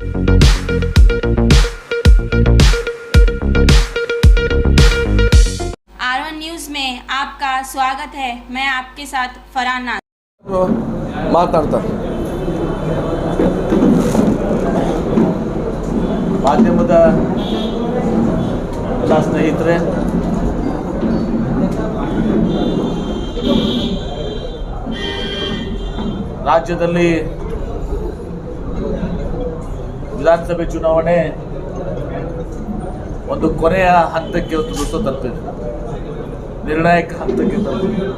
R1 news में आपका स्वागत है। मैं आपके साथ फरहान नाज ಮಾತಾಡ್ತಾರೆ. ಮಾಧ್ಯಮದ ಎಲ್ಲ ಸ್ನೇಹಿತರೆ, ರಾಜ್ಯದಲ್ಲಿ ವಿಧಾನಸಭೆ ಚುನಾವಣೆ ಒಂದು ಕೊನೆಯ ಹಂತಕ್ಕೆ ಒಂದು ತಲುಪಿದೆ, ನಿರ್ಣಾಯಕ ಹಂತಕ್ಕೆ ತಲುಪಿದೆ.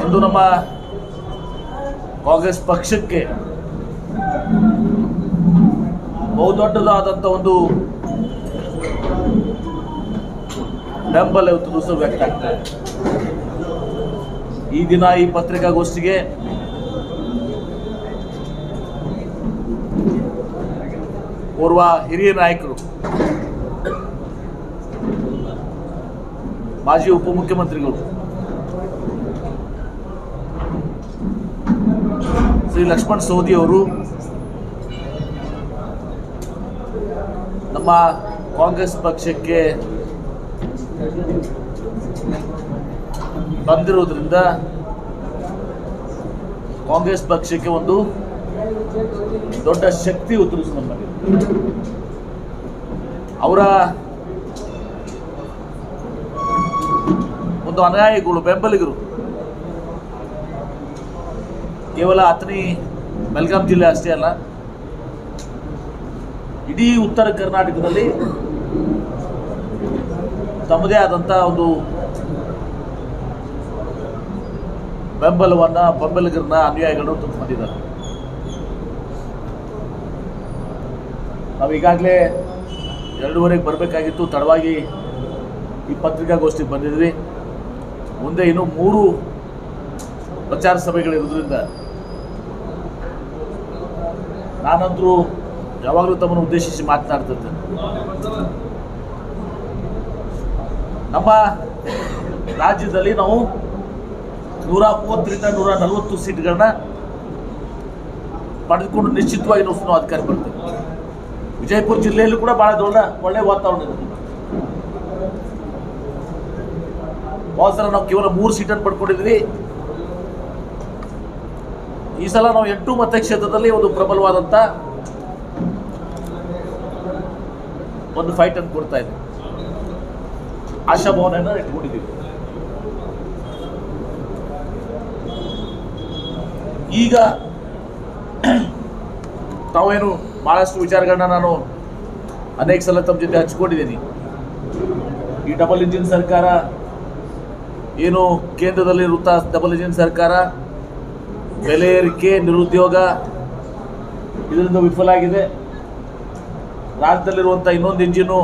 ಇಂದು ನಮ್ಮ ಕಾಂಗ್ರೆಸ್ ಪಕ್ಷಕ್ಕೆ ಬಹುದೊಡ್ಡದಾದಂಥ ಒಂದು ಬೆಂಬಲ ಇವತ್ತು ದಿವಸ ವ್ಯಕ್ತ ಆಗ್ತದೆ. ಈ ದಿನ ಈ ಪತ್ರಿಕಾಗೋಷ್ಠಿಗೆ ಓರ್ವ ಹಿರಿಯ ನಾಯಕರು, ಮಾಜಿ ಉಪಮುಖ್ಯಮಂತ್ರಿಗಳು ಶ್ರೀ ಲಕ್ಷ್ಮಣ್ ಸವದಿ ಅವರು ನಮ್ಮ ಕಾಂಗ್ರೆಸ್ ಪಕ್ಷಕ್ಕೆ ಬಂದಿರೋದ್ರಿಂದ ಕಾಂಗ್ರೆಸ್ ಪಕ್ಷಕ್ಕೆ ಒಂದು ದೊಡ್ಡ ಶಕ್ತಿ ಉತ್ತರಿಸಿ ನಮಗೆ ಅವರ ಒಂದು ಅನುಯಾಯಿಗಳು, ಬೆಂಬಲಿಗರು ಕೇವಲ ಅಥಣಿ ಬೆಳಗಾಂ ಜಿಲ್ಲೆ ಅಷ್ಟೇ ಅಲ್ಲ, ಇಡೀ ಉತ್ತರ ಕರ್ನಾಟಕದಲ್ಲಿ ತಮ್ಮದೇ ಆದಂಥ ಒಂದು ಬೆಂಬಲಿಗರನ್ನ, ಅನುಯಾಯಿಗಳನ್ನು ತಂದು ಬಂದಿದ್ದಾರೆ. ನಾವು ಈಗಾಗಲೇ 2:30 ಬರಬೇಕಾಗಿತ್ತು, ತಡವಾಗಿ ಈ ಪತ್ರಿಕಾಗೋಷ್ಠಿಗೆ ಬಂದಿದ್ವಿ. ಮುಂದೆ ಇನ್ನೂ 3 ಪ್ರಚಾರ ಸಭೆಗಳಿರೋದ್ರಿಂದ ನಾನಂತರೂ ಯಾವಾಗಲೂ ತಮ್ಮನ್ನು ಉದ್ದೇಶಿಸಿ ಮಾತನಾಡ್ತಿದ್ದೆ. ನಮ್ಮ ರಾಜ್ಯದಲ್ಲಿ ನಾವು 130ರಿಂದ 140 ಸೀಟ್ಗಳನ್ನ ಪಡೆದುಕೊಂಡು ನಿಶ್ಚಿತವಾಗಿ ನಾವು ಅಧಿಕಾರ ಬರ್ತೇವೆ. ವಿಜಯಪುರ ಜಿಲ್ಲೆಯಲ್ಲೂ ಕೂಡ ಬಹಳ ಒಳ್ಳೆಯ ವಾತಾವರಣ ಇದೆ. ಸಲ ನಾವು ಕೇವಲ 3 ಸೀಟನ್ನು ಪಡ್ಕೊಂಡಿದ್ವಿ. ಈ ಸಲ ನಾವು 8 ಮತಕ್ಷೇತ್ರದಲ್ಲಿ ಒಂದು ಪ್ರಬಲವಾದಂಥ ಒಂದು ಫೈಟ್ ಅನ್ನು ಕೊಡ್ತಾ ಇದ್ದೀವಿ, ಆಶಾಭಾವನೆಯನ್ನು ಇಟ್ಕೊಂಡಿದ್ದೀವಿ. ಈಗ ತಾವೇನು ಭಾಳಷ್ಟು ವಿಚಾರಗಳನ್ನ ನಾನು ಅನೇಕ ಸಲ ತಮ್ಮ ಜೊತೆ ಹಂಚ್ಕೊಂಡಿದ್ದೀನಿ. ಈ ಡಬಲ್ ಇಂಜಿನ್ ಸರ್ಕಾರ ಏನು ಕೇಂದ್ರದಲ್ಲಿರುತ್ತಾ ಡಬಲ್ ಇಂಜಿನ್ ಸರ್ಕಾರ, ಬೆಲೆ ಏರಿಕೆ, ನಿರುದ್ಯೋಗ, ಇದರಿಂದ ವಿಫಲ ಆಗಿದೆ. ರಾಜ್ಯದಲ್ಲಿರುವಂಥ ಇನ್ನೊಂದು ಇಂಜಿನು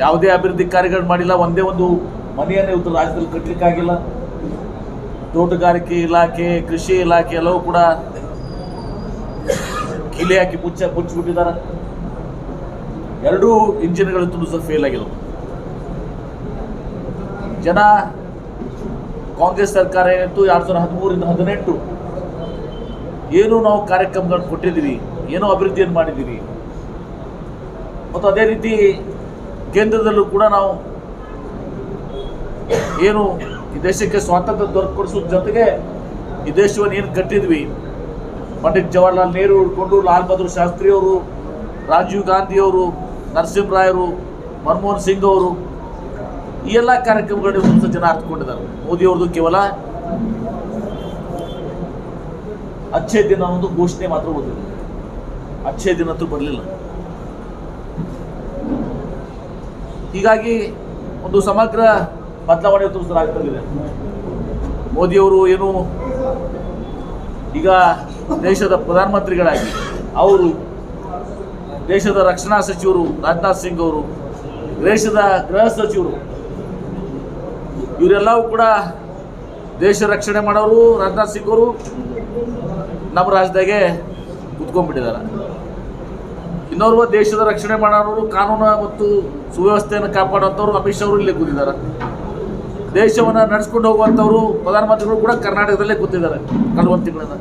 ಯಾವುದೇ ಅಭಿವೃದ್ಧಿ ಕಾರ್ಯಗಳು ಮಾಡಿಲ್ಲ. ಒಂದೇ ಒಂದು ಮನೆಯನ್ನೇ ಇವತ್ತು ರಾಜ್ಯದಲ್ಲಿ ಕಟ್ಟಲಿಕ್ಕಾಗಿಲ್ಲ. ತೋಟಗಾರಿಕೆ ಇಲಾಖೆ, ಕೃಷಿ ಇಲಾಖೆ ಎಲ್ಲವೂ ಕೂಡ ಕಿಲೆ ಹಾಕಿ ಮುಚ್ಚಿಬಿಟ್ಟಿದ್ದಾರೆ. 2 ಇಂಜಿನ್ಗಳು ತುಂಬ ಫೇಲ್ ಆಗಿದ್ದವು. ಜನ ಕಾಂಗ್ರೆಸ್ ಸರ್ಕಾರ ಏನಿತ್ತು 2013ರಿಂದ 2018 ಏನು ನಾವು ಕಾರ್ಯಕ್ರಮಗಳನ್ನು ಕೊಟ್ಟಿದ್ದೀವಿ, ಏನೋ ಅಭಿವೃದ್ಧಿಯನ್ನು ಮಾಡಿದ್ದೀವಿ, ಮತ್ತು ಅದೇ ರೀತಿ ಕೇಂದ್ರದಲ್ಲೂ ಕೂಡ ನಾವು ಏನು ಈ ದೇಶಕ್ಕೆ ಸ್ವಾತಂತ್ರ್ಯ ದೊರಕಿಸೋ ಜೊತೆಗೆ ಈ ದೇಶವನ್ನು ಏನು ಕಟ್ಟಿದ್ವಿ, ಪಂಡಿತ್ ಜವಾಹರ್ಲಾಲ್ ನೆಹರು ಹಿಡ್ಕೊಂಡು ಲಾಲ್ ಬಹದ್ದೂರ್ ಶಾಸ್ತ್ರಿ ಅವರು, ರಾಜೀವ್ ಗಾಂಧಿಯವರು, ನರಸಿಂಹರಾಯರು, ಮನಮೋಹನ್ ಸಿಂಗ್ ಅವರು, ಈ ಎಲ್ಲ ಕಾರ್ಯಕ್ರಮಗಳಲ್ಲಿ ಒಂದು ಜನ ಅರ್ಥಕೊಂಡಿದ್ದಾರೆ. ಮೋದಿಯವ್ರದ್ದು ಕೇವಲ ಅಚ್ಚೇ ದಿನ ಒಂದು ಘೋಷಣೆ ಮಾತ್ರ ಓದಿಲ್ಲ, ಅಚ್ಚೇ ದಿನ ಅಂತೂ ಬರಲಿಲ್ಲ. ಹೀಗಾಗಿ ಒಂದು ಸಮಗ್ರ ಬದಲಾವಣೆ ರಾಜ್ಯದಲ್ಲಿದೆ. ಮೋದಿಯವರು ಏನು ಈಗ ದೇಶದ ಪ್ರಧಾನಮಂತ್ರಿಗಳಾಗಿ, ಅವರು ದೇಶದ ರಕ್ಷಣಾ ಸಚಿವರು ರಾಜನಾಥ್ ಸಿಂಗ್ ಅವರು, ದೇಶದ ಗೃಹ ಸಚಿವರು, ಇವರೆಲ್ಲವೂ ಕೂಡ ದೇಶ ರಕ್ಷಣೆ ಮಾಡೋರು. ರಾಜನಾಥ್ ಸಿಂಗ್ ಅವರು ನಮ್ಮ ರಾಜ್ಯದಾಗೆ ಕುತ್ಕೊಂಡ್ಬಿಟ್ಟಿದ್ದಾರೆ. ಇನ್ನೋರ್ವ ದೇಶದ ರಕ್ಷಣೆ ಮಾಡೋರು, ಕಾನೂನು ಮತ್ತು ಸುವ್ಯವಸ್ಥೆಯನ್ನು ಕಾಪಾಡುವಂಥವ್ರು ಅಮಿತ್ ಶಾ ಅವರು ಇಲ್ಲೇ ಕೂತಿದ್ದಾರೆ. ದೇಶವನ್ನು ನಡೆಸ್ಕೊಂಡು ಹೋಗುವಂಥವರು ಪ್ರಧಾನಮಂತ್ರಿಗಳು ಕೂಡ ಕರ್ನಾಟಕದಲ್ಲೇ ಕೂತಿದ್ದಾರೆ ಕಳೆದ ಒಂದು ತಿಂಗಳಿಂದ.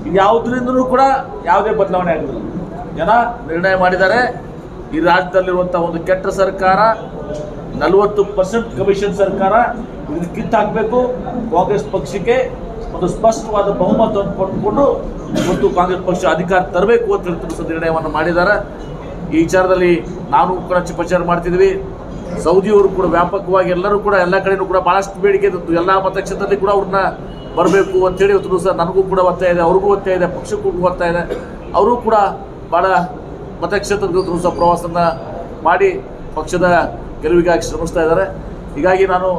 ಇದು ಯಾವುದರಿಂದಲೂ ಕೂಡ ಯಾವುದೇ ಬದಲಾವಣೆ ಆಗೋದಿಲ್ಲ. ಜನ ನಿರ್ಣಯ ಮಾಡಿದ್ದಾರೆ, ಈ ರಾಜ್ಯದಲ್ಲಿರುವಂಥ ಒಂದು ಕೆಟ್ಟ ಸರ್ಕಾರ, 40% ಕಮಿಷನ್ ಸರ್ಕಾರ, ಇದನ್ನು ಕಿತ್ತಾಕಬೇಕು. ಕಾಂಗ್ರೆಸ್ ಪಕ್ಷಕ್ಕೆ ಒಂದು ಸ್ಪಷ್ಟವಾದ ಬಹುಮತವನ್ನು ಕೊಟ್ಟುಕೊಂಡು ಇವತ್ತು ಕಾಂಗ್ರೆಸ್ ಪಕ್ಷ ಅಧಿಕಾರ ತರಬೇಕು ಅಂತ ತಿಳಿಸುವ ನಿರ್ಣಯವನ್ನು ಮಾಡಿದ್ದಾರೆ. ಈ ವಿಚಾರದಲ್ಲಿ ನಾವು ಕೂಡ ಪ್ರಚಾರ ಮಾಡ್ತಿದ್ವಿ. ಸೌದಿಯವರು ಕೂಡ ವ್ಯಾಪಕವಾಗಿ ಎಲ್ಲರೂ ಕೂಡ ಎಲ್ಲ ಕಡೆಯೂ ಕೂಡ ಭಾಳಷ್ಟು ಬೇಡಿಕೆ ಇತ್ತು. ಎಲ್ಲ ಮತಕ್ಷೇತ್ರದಲ್ಲಿ ಕೂಡ ಅವ್ರನ್ನ ಬರಬೇಕು ಅಂತೇಳಿ ಇವತ್ತು ಸಹ ನನಗೂ ಕೂಡ ಒತ್ತಾಯ ಇದೆ, ಅವ್ರಿಗೂ ಒತ್ತಾಯ ಇದೆ, ಪಕ್ಷಕ್ಕೂ ಒತ್ತಾಯ ಇದೆ. ಅವರು ಕೂಡ ಭಾಳ ಮತಕ್ಷೇತ್ರದ ಸಹ ಪ್ರವಾಸನ ಮಾಡಿ ಪಕ್ಷದ ಗೆಲುವಿಗಾಗಿ ಶ್ರಮಿಸ್ತಾ ಇದ್ದಾರೆ. ಹೀಗಾಗಿ ನಾನು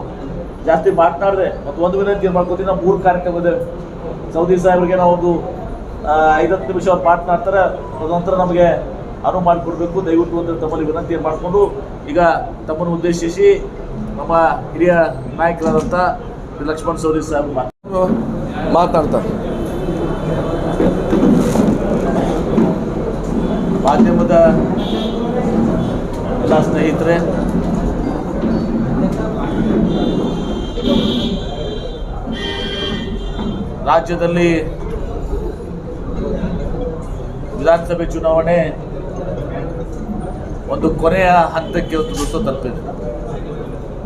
ಜಾಸ್ತಿ ಮಾತನಾಡಿದೆ ಮತ್ತು ಒಂದು ವಿನಂತಿ ಮಾಡ್ಕೋತೀನಿ. ನಾವು 3 ಕಾರ್ಯಕ್ರಮದ ಸೌದಿ ಸಾಹೇಬ್ರಿಗೆ ನಾವು ಒಂದು 5-10 ನಿಮಿಷ ಅವ್ರು ಮಾತನಾಡ್ತಾರೆ, ತದನಂತರ ನಮಗೆ ಅನುವು ಮಾಡಿಕೊಡ್ಬೇಕು ದಯವಿಟ್ಟು ಅಂತ ತಮ್ಮಲ್ಲಿ ವಿನಂತಿ ಮಾಡಿಕೊಂಡು ಈಗ ತಮ್ಮನ್ನು ಉದ್ದೇಶಿಸಿ ನಮ್ಮ ಹಿರಿಯ ನಾಯಕರಾದಂಥ ಲಕ್ಷ್ಮಣ್ ಸವದಿ ಸಾಹೇಬ್ ಮಾತನಾಡ್ತಾರೆ. ಮಾಧ್ಯಮದ ಎಲ್ಲ ಸ್ನೇಹಿತರೆ, ರಾಜ್ಯದಲ್ಲಿ ವಿಧಾನಸಭೆ ಚುನಾವಣೆ ಒಂದು ಕೊನೆಯ ಹಂತಕ್ಕೆ ಒಂದು ದಿವಸ ತಲುಪಿದೆ,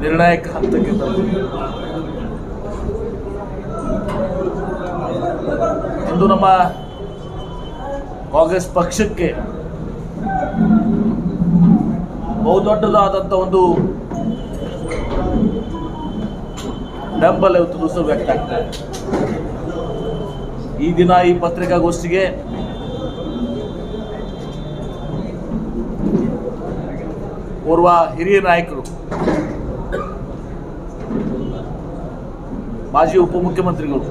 ನಿರ್ಣಾಯಕ ಹಂತಕ್ಕೆ ತಲುಪಿದೆ. ಇಂದು ನಮ್ಮ ಕಾಂಗ್ರೆಸ್ ಪಕ್ಷಕ್ಕೆ ಬಹುದೊಡ್ಡದಾದಂಥ ಒಂದು ಬೆಂಬಲ ಇವತ್ತು ದಿವಸ ವ್ಯಕ್ತ ಆಗ್ತದೆ. ಈ ದಿನ ಈ ಪತ್ರಿಕಾಗೋಷ್ಠಿಗೆ ಓರ್ವ ಹಿರಿಯ ನಾಯಕರು, ಮಾಜಿ ಉಪಮುಖ್ಯಮಂತ್ರಿಗಳು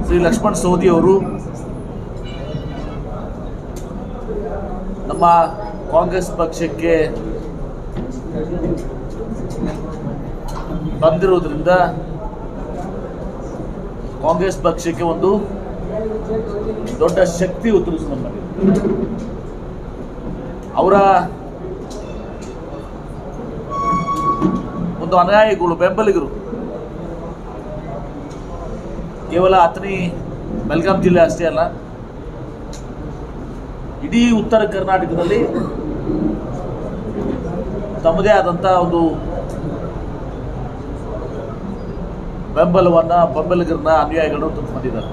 ಶ್ರೀ ಲಕ್ಷ್ಮಣ್ ಸವದಿ ಅವರು ನಮ್ಮ ಕಾಂಗ್ರೆಸ್ ಪಕ್ಷಕ್ಕೆ ಬಂದಿರೋದ್ರಿಂದ ಕಾಂಗ್ರೆಸ್ ಪಕ್ಷಕ್ಕೆ ಒಂದು ದೊಡ್ಡ ಶಕ್ತಿ ಉತ್ತರಿಸಿದ ಅವರ ಒಂದು ಅನುಯಾಯಿಗಳು, ಬೆಂಬಲಿಗರು ಕೇವಲ ಅಥಣಿ ಬೆಳಗಾಂ ಜಿಲ್ಲೆ ಅಷ್ಟೇ ಅಲ್ಲ, ಇಡೀ ಉತ್ತರ ಕರ್ನಾಟಕದಲ್ಲಿ ತಮ್ಮದೇ ಆದಂಥ ಒಂದು ಬೆಂಬಲಿಗರನ್ನ ಅನುಯಾಯಿಗಳನ್ನು ತಂದು ಬಂದಿದ್ದಾರೆ.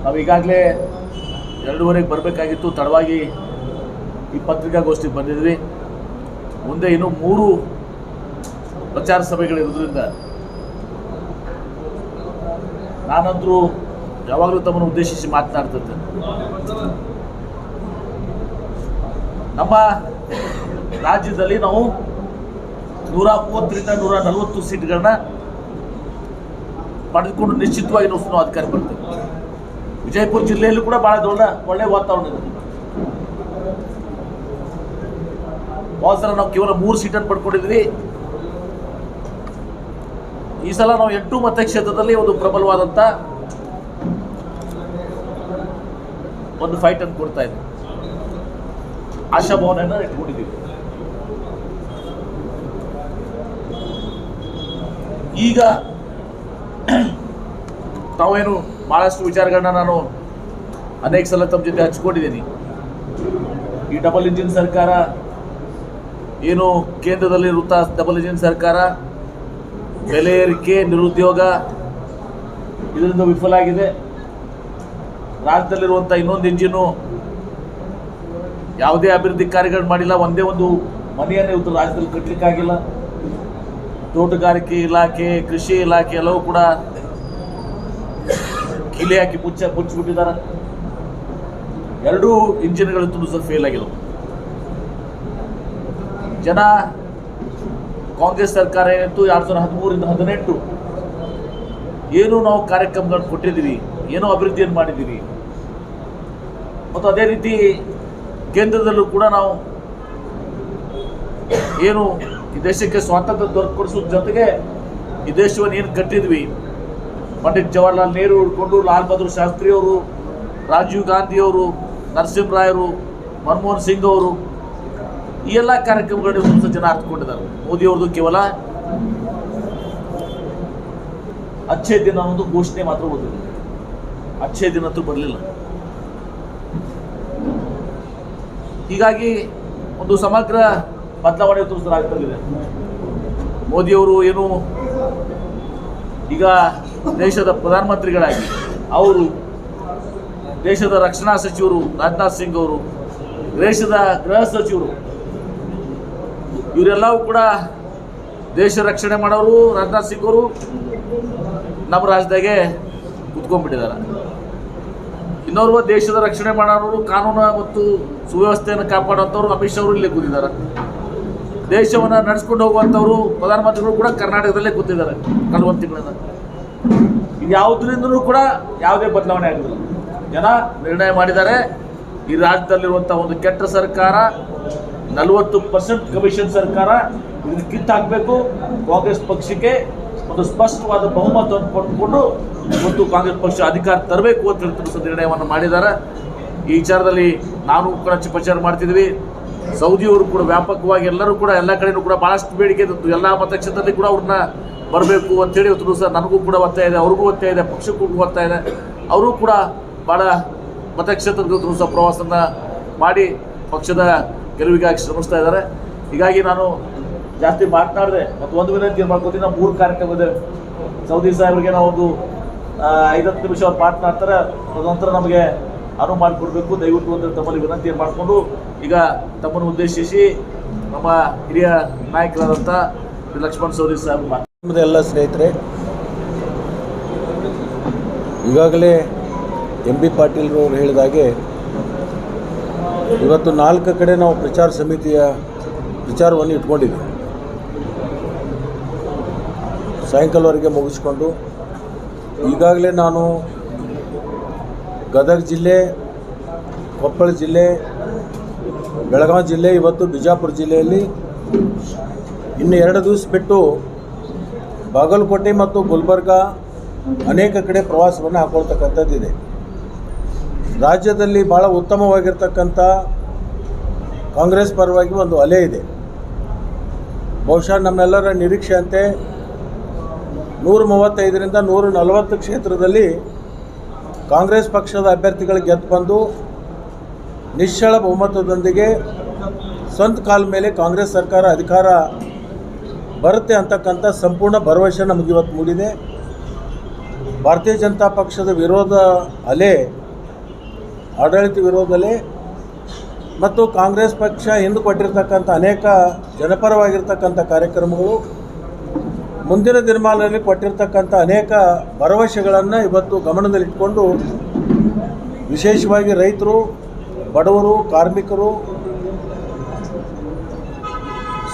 ನಾವು ಈಗಾಗಲೇ 2:30 ಬರಬೇಕಾಗಿತ್ತು, ತಡವಾಗಿ ಈ ಪತ್ರಿಕಾಗೋಷ್ಠಿಗೆ ಬಂದಿದ್ವಿ. ಮುಂದೆ ಇನ್ನೂ 3 ಪ್ರಚಾರ ಸಭೆಗಳಿರೋದ್ರಿಂದ ನಾನಂತರೂ ಯಾವಾಗಲೂ ತಮ್ಮನ್ನು ಉದ್ದೇಶಿಸಿ ಮಾತನಾಡ್ತಿದ್ದೆ. ನಮ್ಮ ರಾಜ್ಯದಲ್ಲಿ ನಾವು 130ರಿಂದ 140 ಸೀಟ್ಗಳನ್ನ ಪಡೆದುಕೊಂಡು ನಿಶ್ಚಿತವಾಗಿ ನಾವು ಅಧಿಕಾರ ಬರ್ತೇವೆ. ವಿಜಯಪುರ ಜಿಲ್ಲೆಯಲ್ಲೂ ಕೂಡ ಬಹಳ ಒಳ್ಳೆಯ ವಾತಾವರಣ ಇದೆ. ಹೋದ ಸಲ ನಾವು ಕೇವಲ 3 ಸೀಟನ್ನು ಪಡ್ಕೊಂಡಿದ್ವಿ. ಈ ಸಲ ನಾವು 8 ಮತಕ್ಷೇತ್ರದಲ್ಲಿ ಒಂದು ಪ್ರಬಲವಾದಂಥ ಒಂದು ಫೈಟ್ ಅನ್ನು ಕೊಡ್ತಾ ಇದ್ದೀವಿ, ಆಶಾಭಾವನೆಯನ್ನು ಇಟ್ಕೊಂಡಿದ್ದೀವಿ. ಈಗ ತಾವೇನು ಭಾಳಷ್ಟು ವಿಚಾರಗಳನ್ನ ನಾನು ಅನೇಕ ಸಲ ತಮ್ಮ ಜೊತೆ ಹಂಚ್ಕೊಂಡಿದ್ದೀನಿ. ಈ ಡಬಲ್ ಇಂಜಿನ್ ಸರ್ಕಾರ ಏನು ಕೇಂದ್ರದಲ್ಲಿರುತ್ತಾ ಡಬಲ್ ಇಂಜಿನ್ ಸರ್ಕಾರ, ಬೆಲೆ ಏರಿಕೆ, ನಿರುದ್ಯೋಗ ಇದರಿಂದ ವಿಫಲ ಆಗಿದೆ. ರಾಜ್ಯದಲ್ಲಿರುವಂಥ ಇನ್ನೊಂದು ಇಂಜಿನು ಯಾವುದೇ ಅಭಿವೃದ್ಧಿ ಕಾರ್ಯಗಳು ಮಾಡಿಲ್ಲ. ಒಂದೇ ಒಂದು ಮನೆಯನ್ನು ಇವತ್ತು ರಾಜ್ಯದಲ್ಲಿ ಕಟ್ಟಲಿಕ್ಕಾಗಿಲ್ಲ. ತೋಟಗಾರಿಕೆ ಇಲಾಖೆ, ಕೃಷಿ ಇಲಾಖೆ ಎಲ್ಲವೂ ಕೂಡ ಕಿಲೆ ಹಾಕಿ ಮುಚ್ಚಿಬಿಟ್ಟಿದ್ದಾರೆ. 2 ಇಂಜಿನ್ಗಳು ತುಂಬ ಫೇಲ್ ಆಗಿದ್ದವು. ಜನ ಕಾಂಗ್ರೆಸ್ ಸರ್ಕಾರ ಏನಿತ್ತು 2013ರಿಂದ 2018 ಏನು ನಾವು ಕಾರ್ಯಕ್ರಮಗಳನ್ನು ಕೊಟ್ಟಿದ್ದೀವಿ, ಏನೋ ಅಭಿವೃದ್ಧಿಯನ್ನು ಮಾಡಿದ್ದೀವಿ. ಮತ್ತು ಅದೇ ರೀತಿ ಕೇಂದ್ರದಲ್ಲೂ ಕೂಡ ನಾವು ಏನು ಈ ದೇಶಕ್ಕೆ ಸ್ವಾತಂತ್ರ್ಯ ದೊರಕಿಸೋದ್ರ ಜೊತೆಗೆ ಈ ದೇಶವನ್ನು ಏನು ಕಟ್ಟಿದ್ವಿ, ಪಂಡಿತ್ ಜವಾಹರ್ಲಾಲ್ ನೆಹರು ಹಿಡ್ಕೊಂಡು ಲಾಲ್ ಬಹದ್ದೂರ್ ಶಾಸ್ತ್ರಿಯವರು, ರಾಜೀವ್ ಗಾಂಧಿಯವರು, ನರಸಿಂಹರಾಯರು, ಮನಮೋಹನ್ ಸಿಂಗ್ ಅವರು ಈ ಎಲ್ಲ ಕಾರ್ಯಕ್ರಮಗಳಲ್ಲಿ ಸ್ವಲ್ಪ ಜನ ಅರ್ಥಕೊಂಡಿದ್ದಾರೆ. ಮೋದಿಯವ್ರದ್ದು ಕೇವಲ ಅಚ್ಚೇ ದಿನ ಅನ್ನೋದು ಘೋಷಣೆ ಮಾತ್ರ ಓದಿಲ್ಲ, ಅಚ್ಚೇ ದಿನ ಅಂತೂ ಬರಲಿಲ್ಲ. ಹೀಗಾಗಿ ಒಂದು ಸಮಗ್ರ ಬದಲಾವಣೆ ತೋರಿಸಲಾಗ್ತದೆ. ಮೋದಿಯವರು ಏನು ಈಗ ದೇಶದ ಪ್ರಧಾನಮಂತ್ರಿಗಳಾಗಿ ಅವರು ದೇಶದ ರಕ್ಷಣಾ ಸಚಿವರು ರಾಜನಾಥ್ ಸಿಂಗ್ ಅವರು, ದೇಶದ ಗೃಹ ಸಚಿವರು, ಇವರೆಲ್ಲವೂ ಕೂಡ ದೇಶ ರಕ್ಷಣೆ ಮಾಡೋರು. ರಾಜನಾಥ್ ಸಿಂಗ್ ಅವರು ನಮ್ಮ ರಾಜ್ಯದಾಗೆ ಕುತ್ಕೊಂಡ್ಬಿಟ್ಟಿದ್ದಾರೆ. ಇನ್ನೋರ್ವ ದೇಶದ ರಕ್ಷಣೆ ಮಾಡೋರು, ಕಾನೂನು ಮತ್ತು ಸುವ್ಯವಸ್ಥೆಯನ್ನು ಕಾಪಾಡುವಂಥವ್ರು ಅಮಿತ್ ಶಾ ಅವರು ಇಲ್ಲೇ ಕೂತಿದ್ದಾರೆ. ದೇಶವನ್ನು ನಡೆಸ್ಕೊಂಡು ಹೋಗುವಂಥವ್ರು ಪ್ರಧಾನಮಂತ್ರಿಗಳು ಕೂಡ ಕರ್ನಾಟಕದಲ್ಲೇ ಕೂತಿದ್ದಾರೆ ಕಳೆದ ತಿಂಗಳಿಂದ. ಇದು ಯಾವುದರಿಂದಲೂ ಕೂಡ ಯಾವುದೇ ಬದಲಾವಣೆ ಆಗೋದಿಲ್ಲ. ಜನ ನಿರ್ಣಯ ಮಾಡಿದ್ದಾರೆ, ಈ ರಾಜ್ಯದಲ್ಲಿರುವಂಥ ಒಂದು ಕೆಟ್ಟ ಸರ್ಕಾರ, 40% ಕಮಿಷನ್ ಸರ್ಕಾರ, ಇದನ್ನು ಕಿತ್ತಾಕಬೇಕು. ಕಾಂಗ್ರೆಸ್ ಪಕ್ಷಕ್ಕೆ ಒಂದು ಸ್ಪಷ್ಟವಾದ ಬಹುಮತವನ್ನು ಪಡೆದುಕೊಂಡು ಮತ್ತು ಕಾಂಗ್ರೆಸ್ ಪಕ್ಷ ಅಧಿಕಾರ ತರಬೇಕು ಅಂತ ತಿಳಿಸುವ ನಿರ್ಣಯವನ್ನು ಮಾಡಿದ್ದಾರೆ. ಈ ವಿಚಾರದಲ್ಲಿ ನಾವು ಕೂಡ ಪ್ರಚಾರ ಮಾಡ್ತಿದ್ವಿ. ಸೌದಿಯವರು ಕೂಡ ವ್ಯಾಪಕವಾಗಿ ಎಲ್ಲರೂ ಕೂಡ ಎಲ್ಲ ಕಡೆಯೂ ಕೂಡ ಭಾಳಷ್ಟು ಬೇಡಿಕೆ ಇತ್ತು. ಎಲ್ಲ ಮತಕ್ಷೇತ್ರದಲ್ಲಿ ಕೂಡ ಅವ್ರನ್ನ ಬರಬೇಕು ಅಂತೇಳಿ ಇವತ್ತು ಸಹ ನನಗೂ ಕೂಡ ಒತ್ತಾಯ ಇದೆ, ಅವ್ರಿಗೂ ಒತ್ತಾಯ ಇದೆ, ಪಕ್ಷಕ್ಕೂ ಒತ್ತಾಯ ಇದೆ. ಅವರು ಕೂಡ ಭಾಳ ಮತಕ್ಷೇತ್ರದ ಸಹ ಪ್ರವಾಸನ ಮಾಡಿ ಪಕ್ಷದ ಗೆಲುವಿಗಾಗಿ ಶ್ರಮಿಸ್ತಾ ಇದ್ದಾರೆ. ಹೀಗಾಗಿ ನಾನು ಜಾಸ್ತಿ ಮಾತನಾಡಿದೆ ಮತ್ತು ಒಂದು ವಿನಂತಿ ಮಾಡ್ಕೋತೀನಿ. ನಾವು 3 ಕಾರ್ಯಕ್ರಮ ಇದೆ. ಸೌದಿ ಸಾಹೇಬ್ರಿಗೆ ನಾವು ಒಂದು 5-10 ನಿಮಿಷ ಅವ್ರು ಮಾತನಾಡ್ತಾರೆ, ತದನಂತರ ನಮಗೆ ಅನುವು ಮಾಡಿಕೊಡ್ಬೇಕು ದಯವಿಟ್ಟು ಅಂತ ತಮ್ಮಲ್ಲಿ ವಿನಂತಿ ಮಾಡಿಕೊಂಡು ಈಗ ತಮ್ಮನ್ನು ಉದ್ದೇಶಿಸಿ ನಮ್ಮ ಹಿರಿಯ ನಾಯಕರಾದಂಥ ಲಕ್ಷ್ಮಣ್ ಸವದಿ ಸಾಹೇಬ್ ಎಲ್ಲ ಸ್ನೇಹಿತರೆ, ಈಗಾಗಲೇ MB ಪಾಟೀಲ್ರವರು ಹೇಳಿದಾಗೆ ಇವತ್ತು 4 ಕಡೆ ನಾವು ಪ್ರಚಾರ ಸಮಿತಿಯ ವಿಚಾರವನ್ನು ಇಟ್ಕೊಂಡಿದ್ದೀವಿ. ಸಾಯಂಕಾಲವರೆಗೆ ಮುಗಿಸ್ಕೊಂಡು ಈಗಾಗಲೇ ನಾನು ಗದಗ ಜಿಲ್ಲೆ, ಕೊಪ್ಪಳ ಜಿಲ್ಲೆ, ಬೆಳಗಾವಿ ಜಿಲ್ಲೆ, ಇವತ್ತು ಬಿಜಾಪುರ ಜಿಲ್ಲೆಯಲ್ಲಿ ಇನ್ನು 2 ದಿವಸ ಬಿಟ್ಟು ಬಾಗಲಕೋಟೆ ಮತ್ತು ಗುಲ್ಬರ್ಗ ಅನೇಕ ಕಡೆ ಪ್ರವಾಸವನ್ನು ಹಾಕೊಳ್ತಕ್ಕಂಥದ್ದಿದೆ. ರಾಜ್ಯದಲ್ಲಿ ಭಾಳ ಉತ್ತಮವಾಗಿರ್ತಕ್ಕಂಥ ಕಾಂಗ್ರೆಸ್ ಪರವಾಗಿ ಒಂದು ಅಲೆ ಇದೆ. ಬಹುಶಃ ನಮ್ಮೆಲ್ಲರ ನಿರೀಕ್ಷೆಯಂತೆ 135ರಿಂದ 140 ಕ್ಷೇತ್ರದಲ್ಲಿ ಕಾಂಗ್ರೆಸ್ ಪಕ್ಷದ ಅಭ್ಯರ್ಥಿಗಳು ಗೆದ್ದು ಬಂದು ನಿಶ್ಚಳ ಬಹುಮತದೊಂದಿಗೆ ಸ್ವಂತ ಕಾಲ ಮೇಲೆ ಕಾಂಗ್ರೆಸ್ ಸರ್ಕಾರ ಅಧಿಕಾರ ಬರುತ್ತೆ ಅಂತಕ್ಕಂಥ ಸಂಪೂರ್ಣ ಭರವಸೆ ನಮಗಿವತ್ತು ಮೂಡಿದೆ. ಭಾರತೀಯ ಜನತಾ ಪಕ್ಷದ ವಿರೋಧ ಅಲೆ, ಆಡಳಿತ ವಿರೋಧ ಅಲೆ ಮತ್ತು ಕಾಂಗ್ರೆಸ್ ಪಕ್ಷ ಹಿಂದೆ ಕೊಟ್ಟಿರ್ತಕ್ಕಂಥ ಅನೇಕ ಜನಪರವಾಗಿರ್ತಕ್ಕಂಥ ಕಾರ್ಯಕ್ರಮಗಳು, ಮುಂದಿನ ದಿನಮಾನದಲ್ಲಿ ಕೊಟ್ಟಿರ್ತಕ್ಕಂಥ ಅನೇಕ ಭರವಸೆಗಳನ್ನು ಇವತ್ತು ಗಮನದಲ್ಲಿಟ್ಕೊಂಡು ವಿಶೇಷವಾಗಿ ರೈತರು, ಬಡವರು, ಕಾರ್ಮಿಕರು,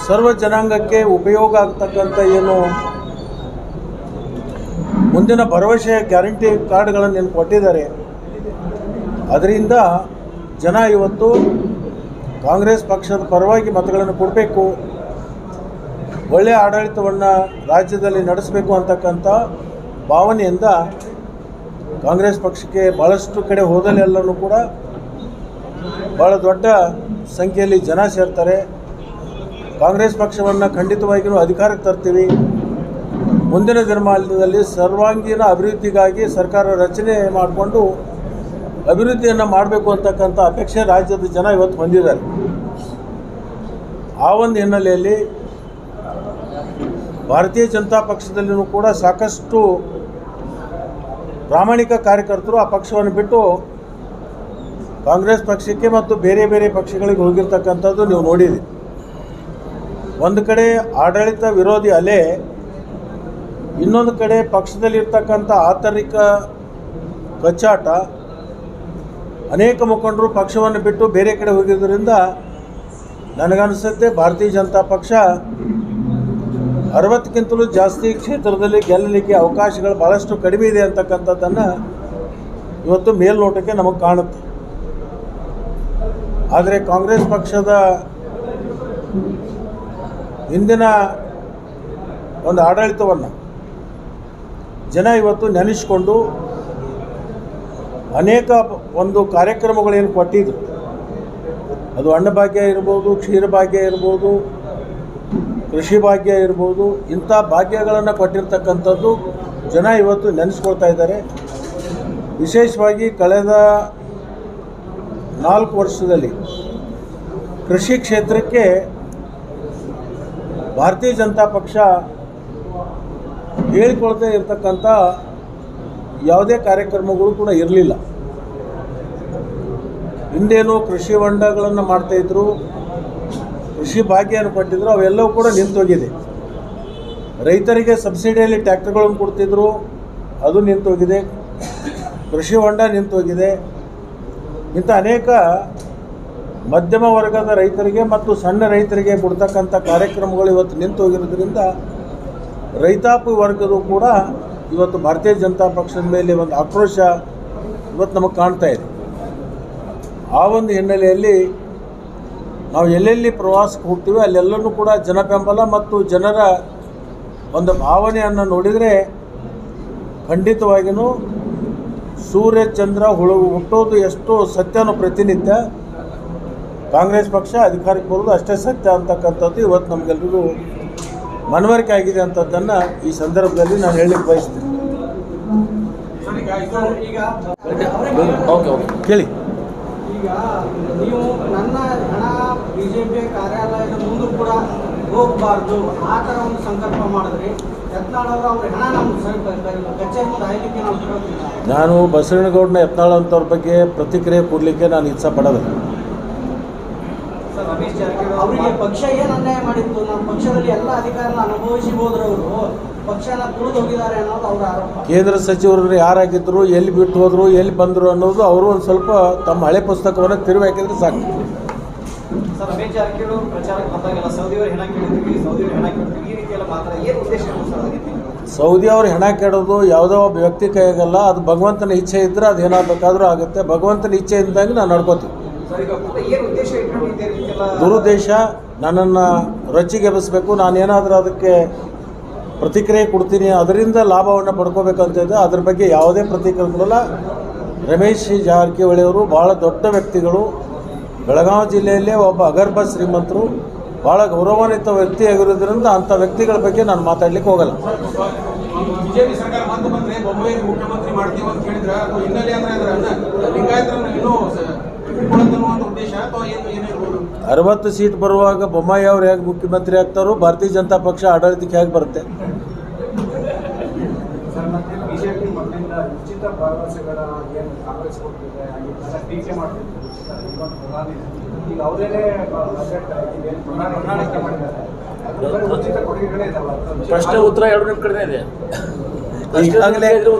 ಸರ್ವ ಜನಾಂಗಕ್ಕೆ ಉಪಯೋಗ ಆಗ್ತಕ್ಕಂಥ ಏನು ಮುಂದಿನ ಭರವಸೆಯ ಗ್ಯಾರಂಟಿ ಕಾರ್ಡ್ಗಳನ್ನು ಏನು ಕೊಟ್ಟಿದ್ದಾರೆ, ಅದರಿಂದ ಜನ ಇವತ್ತು ಕಾಂಗ್ರೆಸ್ ಪಕ್ಷದ ಪರವಾಗಿ ಮತಗಳನ್ನು ಕೊಡಬೇಕು, ಒಳ್ಳೆಯ ಆಡಳಿತವನ್ನು ರಾಜ್ಯದಲ್ಲಿ ನಡೆಸಬೇಕು ಅಂತಕ್ಕಂಥ ಭಾವನೆಯಿಂದ ಕಾಂಗ್ರೆಸ್ ಪಕ್ಷಕ್ಕೆ ಭಾಳಷ್ಟು ಕಡೆ ಹೋದಲ್ಲೆಲ್ಲರೂ ಕೂಡ ಭಾಳ ದೊಡ್ಡ ಸಂಖ್ಯೆಯಲ್ಲಿ ಜನ ಸೇರ್ತಾರೆ. ಕಾಂಗ್ರೆಸ್ ಪಕ್ಷವನ್ನು ಖಂಡಿತವಾಗಿಯೂ ಅಧಿಕಾರಕ್ಕೆ ತರ್ತೀವಿ, ಮುಂದಿನ ದಿನಮಾನದಲ್ಲಿ ಸರ್ವಾಂಗೀಣ ಅಭಿವೃದ್ಧಿಗಾಗಿ ಸರ್ಕಾರ ರಚನೆ ಮಾಡಿಕೊಂಡು ಅಭಿವೃದ್ಧಿಯನ್ನು ಮಾಡಬೇಕು ಅಂತಕ್ಕಂಥ ಅಪೇಕ್ಷೆ ರಾಜ್ಯದ ಜನ ಇವತ್ತು ಹೊಂದಿದ್ದಾರೆ. ಆ ಒಂದು ಹಿನ್ನೆಲೆಯಲ್ಲಿ ಭಾರತೀಯ ಜನತಾ ಪಕ್ಷದಲ್ಲಿಯೂ ಕೂಡ ಸಾಕಷ್ಟು ಪ್ರಾಮಾಣಿಕ ಕಾರ್ಯಕರ್ತರು ಆ ಪಕ್ಷವನ್ನು ಬಿಟ್ಟು ಕಾಂಗ್ರೆಸ್ ಪಕ್ಷಕ್ಕೆ ಮತ್ತು ಬೇರೆ ಬೇರೆ ಪಕ್ಷಗಳಿಗೆ ಹೋಗಿರ್ತಕ್ಕಂಥದ್ದು ನೀವು ನೋಡಿದ್ದೀರಿ. ಒಂದು ಕಡೆ ಆಡಳಿತ ವಿರೋಧಿ ಅಲೆ, ಇನ್ನೊಂದು ಕಡೆ ಪಕ್ಷದಲ್ಲಿರ್ತಕ್ಕಂಥ ಆಂತರಿಕ ಕಚ್ಚಾಟ, ಅನೇಕ ಮುಖಂಡರು ಪಕ್ಷವನ್ನು ಬಿಟ್ಟು ಬೇರೆ ಕಡೆ ಹೋಗಿದ್ದರಿಂದ ನನಗನ್ನಿಸುತ್ತೆ ಭಾರತೀಯ ಜನತಾ ಪಕ್ಷ 60ಕ್ಕಿಂತಲೂ ಜಾಸ್ತಿ ಕ್ಷೇತ್ರದಲ್ಲಿ ಗೆಲ್ಲಲಿಕ್ಕೆ ಅವಕಾಶಗಳು ಭಾಳಷ್ಟು ಕಡಿಮೆ ಇದೆ ಅಂತಕ್ಕಂಥದ್ದನ್ನು ಇವತ್ತು ಮೇಲ್ನೋಟಕ್ಕೆ ನಮಗೆ ಕಾಣುತ್ತೆ. ಆದರೆ ಕಾಂಗ್ರೆಸ್ ಪಕ್ಷದ ಹಿಂದಿನ ಒಂದು ಆಡಳಿತವನ್ನು ಜನ ಇವತ್ತು ನೆನೆಸ್ಕೊಂಡು ಅನೇಕ ಒಂದು ಕಾರ್ಯಕ್ರಮಗಳೇನು ಕೊಟ್ಟಿದ್ರು ಅದು ಅನ್ನಭಾಗ್ಯ ಇರ್ಬೋದು, ಕ್ಷೀರಭಾಗ್ಯ ಇರ್ಬೋದು, ಕೃಷಿ ಭಾಗ್ಯ ಇರ್ಬೋದು, ಇಂಥ ಭಾಗ್ಯಗಳನ್ನು ಕೊಟ್ಟಿರ್ತಕ್ಕಂಥದ್ದು ಜನ ಇವತ್ತು ನೆನೆಸ್ಕೊಳ್ತಾ ಇದ್ದಾರೆ. ವಿಶೇಷವಾಗಿ ಕಳೆದ 4 ವರ್ಷದಲ್ಲಿ ಕೃಷಿ ಕ್ಷೇತ್ರಕ್ಕೆ ಭಾರತೀಯ ಜನತಾ ಪಕ್ಷ ಹೇಳಿಕೊಳ್ತಾ ಇರತಕ್ಕಂಥ ಯಾವುದೇ ಕಾರ್ಯಕ್ರಮಗಳು ಕೂಡ ಇರಲಿಲ್ಲ. ಹಿಂದೇನು ಕೃಷಿ ಹೊಂಡಗಳನ್ನು ಮಾಡ್ತಾಯಿದ್ರು, ಕೃಷಿ ಭಾಗ್ಯವನ್ನು ಕೊಟ್ಟಿದ್ರು, ಅವೆಲ್ಲವೂ ಕೂಡ ನಿಂತೋಗಿದೆ. ರೈತರಿಗೆ ಸಬ್ಸಿಡಿಯಲ್ಲಿ ಟ್ರ್ಯಾಕ್ಟರ್ಗಳನ್ನು ಕೊಡ್ತಿದ್ರು, ಅದು ನಿಂತೋಗಿದೆ. ಕೃಷಿ ಹೊಂಡ ನಿಂತೋಗಿದೆ. ಇಂಥ ಅನೇಕ ಮಧ್ಯಮ ವರ್ಗದ ರೈತರಿಗೆ ಮತ್ತು ಸಣ್ಣ ರೈತರಿಗೆ ಕೊಡ್ತಕ್ಕಂಥ ಕಾರ್ಯಕ್ರಮಗಳು ಇವತ್ತು ನಿಂತೋಗಿರೋದ್ರಿಂದ ರೈತಾಪಿ ವರ್ಗದ ಕೂಡ ಇವತ್ತು ಭಾರತೀಯ ಜನತಾ ಪಕ್ಷದ ಮೇಲೆ ಒಂದು ಆಕ್ರೋಶ ಇವತ್ತು ನಮಗೆ ಕಾಣ್ತಾ ಇದೆ. ಆ ಒಂದು ಹಿನ್ನೆಲೆಯಲ್ಲಿ ನಾವು ಎಲ್ಲೆಲ್ಲಿ ಪ್ರವಾಸಕ್ಕೆ ಹೋಗ್ತೀವಿ ಅಲ್ಲೆಲ್ಲನೂ ಕೂಡ ಜನ ಬೆಂಬಲ ಮತ್ತು ಜನರ ಒಂದು ಭಾವನೆಯನ್ನು ನೋಡಿದರೆ ಖಂಡಿತವಾಗಿಯೂ ಸೂರ್ಯ ಚಂದ್ರ ಹುಟ್ಟೋದು ಎಷ್ಟು ಸತ್ಯನೋ ಪ್ರತಿನಿತ್ಯ, ಕಾಂಗ್ರೆಸ್ ಪಕ್ಷ ಅಧಿಕಾರಕ್ಕೆ ಬರೋದು ಅಷ್ಟೇ ಸತ್ಯ ಅಂತಕ್ಕಂಥದ್ದು ಇವತ್ತು ನಮಗೆಲ್ಲರಿಗೂ ಮನವರಿಕೆ ಆಗಿದೆ ಅಂಥದ್ದನ್ನು ಈ ಸಂದರ್ಭದಲ್ಲಿ ನಾನು ಹೇಳಲಿಕ್ಕೆ ಬಯಸ್ತೀನಿ. ಓಕೆ ಕೇಳಿ. ಈಗ ನೀವು ನನ್ನ ಹಣ ಬಿಜೆಪಿ ಕಾರ್ಯಾಲಯದ ಮುಂದೂ ಕೂಡ ಹೋಗಬಾರ್ದು ಆ ಥರ ಒಂದು ಸಂಕಲ್ಪ ಮಾಡಿದ್ರಿ. ಯತ್ನಾಳ್ ಅವರು ಅವ್ರ ಹಣ ನಮ್ಮ ಕಚೇರಿ ಮುಂದೆ ಹಾಯ್ಲಿಕ್ಕೆ ನಾವು ಬಿಡೋದಿಲ್ಲ. ನಾನು ಬಸವನಗೌಡನ ಯತ್ನಾಳ್ ಅಂತವ್ರ ಬಗ್ಗೆ ಪ್ರತಿಕ್ರಿಯೆ ಕೊಡಲಿಕ್ಕೆ ನಾನು ಇಚ್ಛೆ ಪಡೋದಿಲ್ಲ. ರಮೇಶ್ ಜಾರಕಿಹೊಳಿ ಅವರಿಗೆ ಪಕ್ಷ ಏನು ಅನ್ಯಾಯ ಮಾಡಿತ್ತು? ನಮ್ಮ ಪಕ್ಷದಲ್ಲಿ ಎಲ್ಲ ಅಧಿಕಾರನ ಅನುಭವಿಸಿ ಹೋದ್ರವರು ಪಕ್ಷನ ತುಳಿದು ಹೋಗಿದ್ದಾರೆ ಅನ್ನೋದು ಅವರ ಆರೋಪ. ಕೇಂದ್ರ ಸಚಿವರು ಯಾರಾಗಿದ್ದರು, ಎಲ್ಲಿ ಬಿಟ್ಟು ಹೋದರು, ಎಲ್ಲಿ ಬಂದರು ಅನ್ನೋದು ಅವರು ಒಂದು ಸ್ವಲ್ಪ ತಮ್ಮ ಹಳೆ ಪುಸ್ತಕವನ್ನು ತಿರುವಿ ಹಾಕಿದ್ರೆ ಸಾಕು. ಸರ್, ರಮೇಶ್ ಜಾರಕಿಹೊಳಿ ಅವರು ಪ್ರಚಾರಕ್ಕೆ ಬಂದಾಗೆಲ್ಲ ಸೌದಿಯವರು ಹೆಣ ಕೇಳಿದ್ವಿ, ಸೌದಿಯವರು ಹೆಣ ಕೇಳ್ತೀವಿ, ಈ ರೀತಿ ಎಲ್ಲ ಮಾತ್ರ ಏನು ಉದ್ದೇಶ ಸರ್? ಸೌದಿ ಅವ್ರು ಹೆಣ ಕೆಡೋದು ಯಾವುದೋ ಒಬ್ಬ ವ್ಯಕ್ತಿ ಕೈಯಾಗಲ್ಲ. ಅದು ಭಗವಂತನ ಇಚ್ಛೆ ಇದ್ದರೆ ಅದು ಏನಾಗಬೇಕಾದ್ರೂ ಆಗುತ್ತೆ. ಭಗವಂತನ ಇಚ್ಛೆ ಇದ್ದಂಗೆ ನಾನು ನಡ್ಕೋತೀವಿ. ದುರುದ್ದೇಶ ನನ್ನನ್ನು ರೊಚ್ಚಿಗೆಬ್ಬಿಸಬೇಕು, ನಾನೇನಾದರೂ ಅದಕ್ಕೆ ಪ್ರತಿಕ್ರಿಯೆ ಕೊಡ್ತೀನಿ, ಅದರಿಂದ ಲಾಭವನ್ನು ಪಡ್ಕೋಬೇಕಂತಿದೆ. ಅದ್ರ ಬಗ್ಗೆ ಯಾವುದೇ ಪ್ರತಿಕ್ರಿಯೆ ಕೊಡಲ್ಲ. ರಮೇಶ್ ಜಾರಕಿಹೊಳಿ ಅವರು ಭಾಳ ದೊಡ್ಡ ವ್ಯಕ್ತಿಗಳು, ಬೆಳಗಾವಿ ಜಿಲ್ಲೆಯಲ್ಲೇ ಒಬ್ಬ ಅಗರ್ಭ ಶ್ರೀಮಂತರು, ಭಾಳ ಗೌರವಾನ್ವಿತ ವ್ಯಕ್ತಿ ಆಗಿರೋದ್ರಿಂದ ಅಂಥ ವ್ಯಕ್ತಿಗಳ ಬಗ್ಗೆ ನಾನು ಮಾತಾಡ್ಲಿಕ್ಕೆ ಹೋಗಲ್ಲ. ಬಿಜೆಪಿ ಸರ್ಕಾರ ಮತ್ತೆ ಬಂದ್ರೆ ಬೊಮ್ಮಾಯಿ ಮುಖ್ಯಮಂತ್ರಿ ಮಾಡ್ತೀವಿ ಅಂತ ಹೇಳಿದ್ರೆ ಅದು ಹಿನ್ನೆಲೆ ಅಂದ್ರೆ ಲಿಂಗಾಯತರನ್ನ ಇನ್ನೂ 60 ಸೀಟ್ ಬರುವಾಗ ಬೊಮ್ಮಾಯಿ ಅವ್ರು ಹೇಗೆ ಮುಖ್ಯಮಂತ್ರಿ ಆಗ್ತಾರೋ ಭಾರತೀಯ ಜನತಾ ಪಕ್ಷ ಆಡಳಿತಕ್ಕೆ ಹೇಗೆ ಬರುತ್ತೆ? ಬಿಜೆಪಿ ಮೊದಲಿಂದ ಉಚಿತ ಭರವಸೆಗಳ ಏನು ಕಾಂಗ್ರೆಸ್ ಕೊಟ್ಟಿದೆ ಟೀಕೆ ಮಾಡ್ತಿದ್ರು. ಈಗ ಅವರೇನೇ ಪ್ರಣಾಳಿಕೆ ಮಾಡಿದ್ದಾರೆ. ಉಚಿತ ಕೊಡುಗೆಗಳೇ ಇದಾವೆ. ಪ್ರಶ್ನೆ ಉತ್ತರ ಎರಡು ನಿಮ್ಮ ಕಡೆ ಇದೆ. ಈಗಾಗಲೇ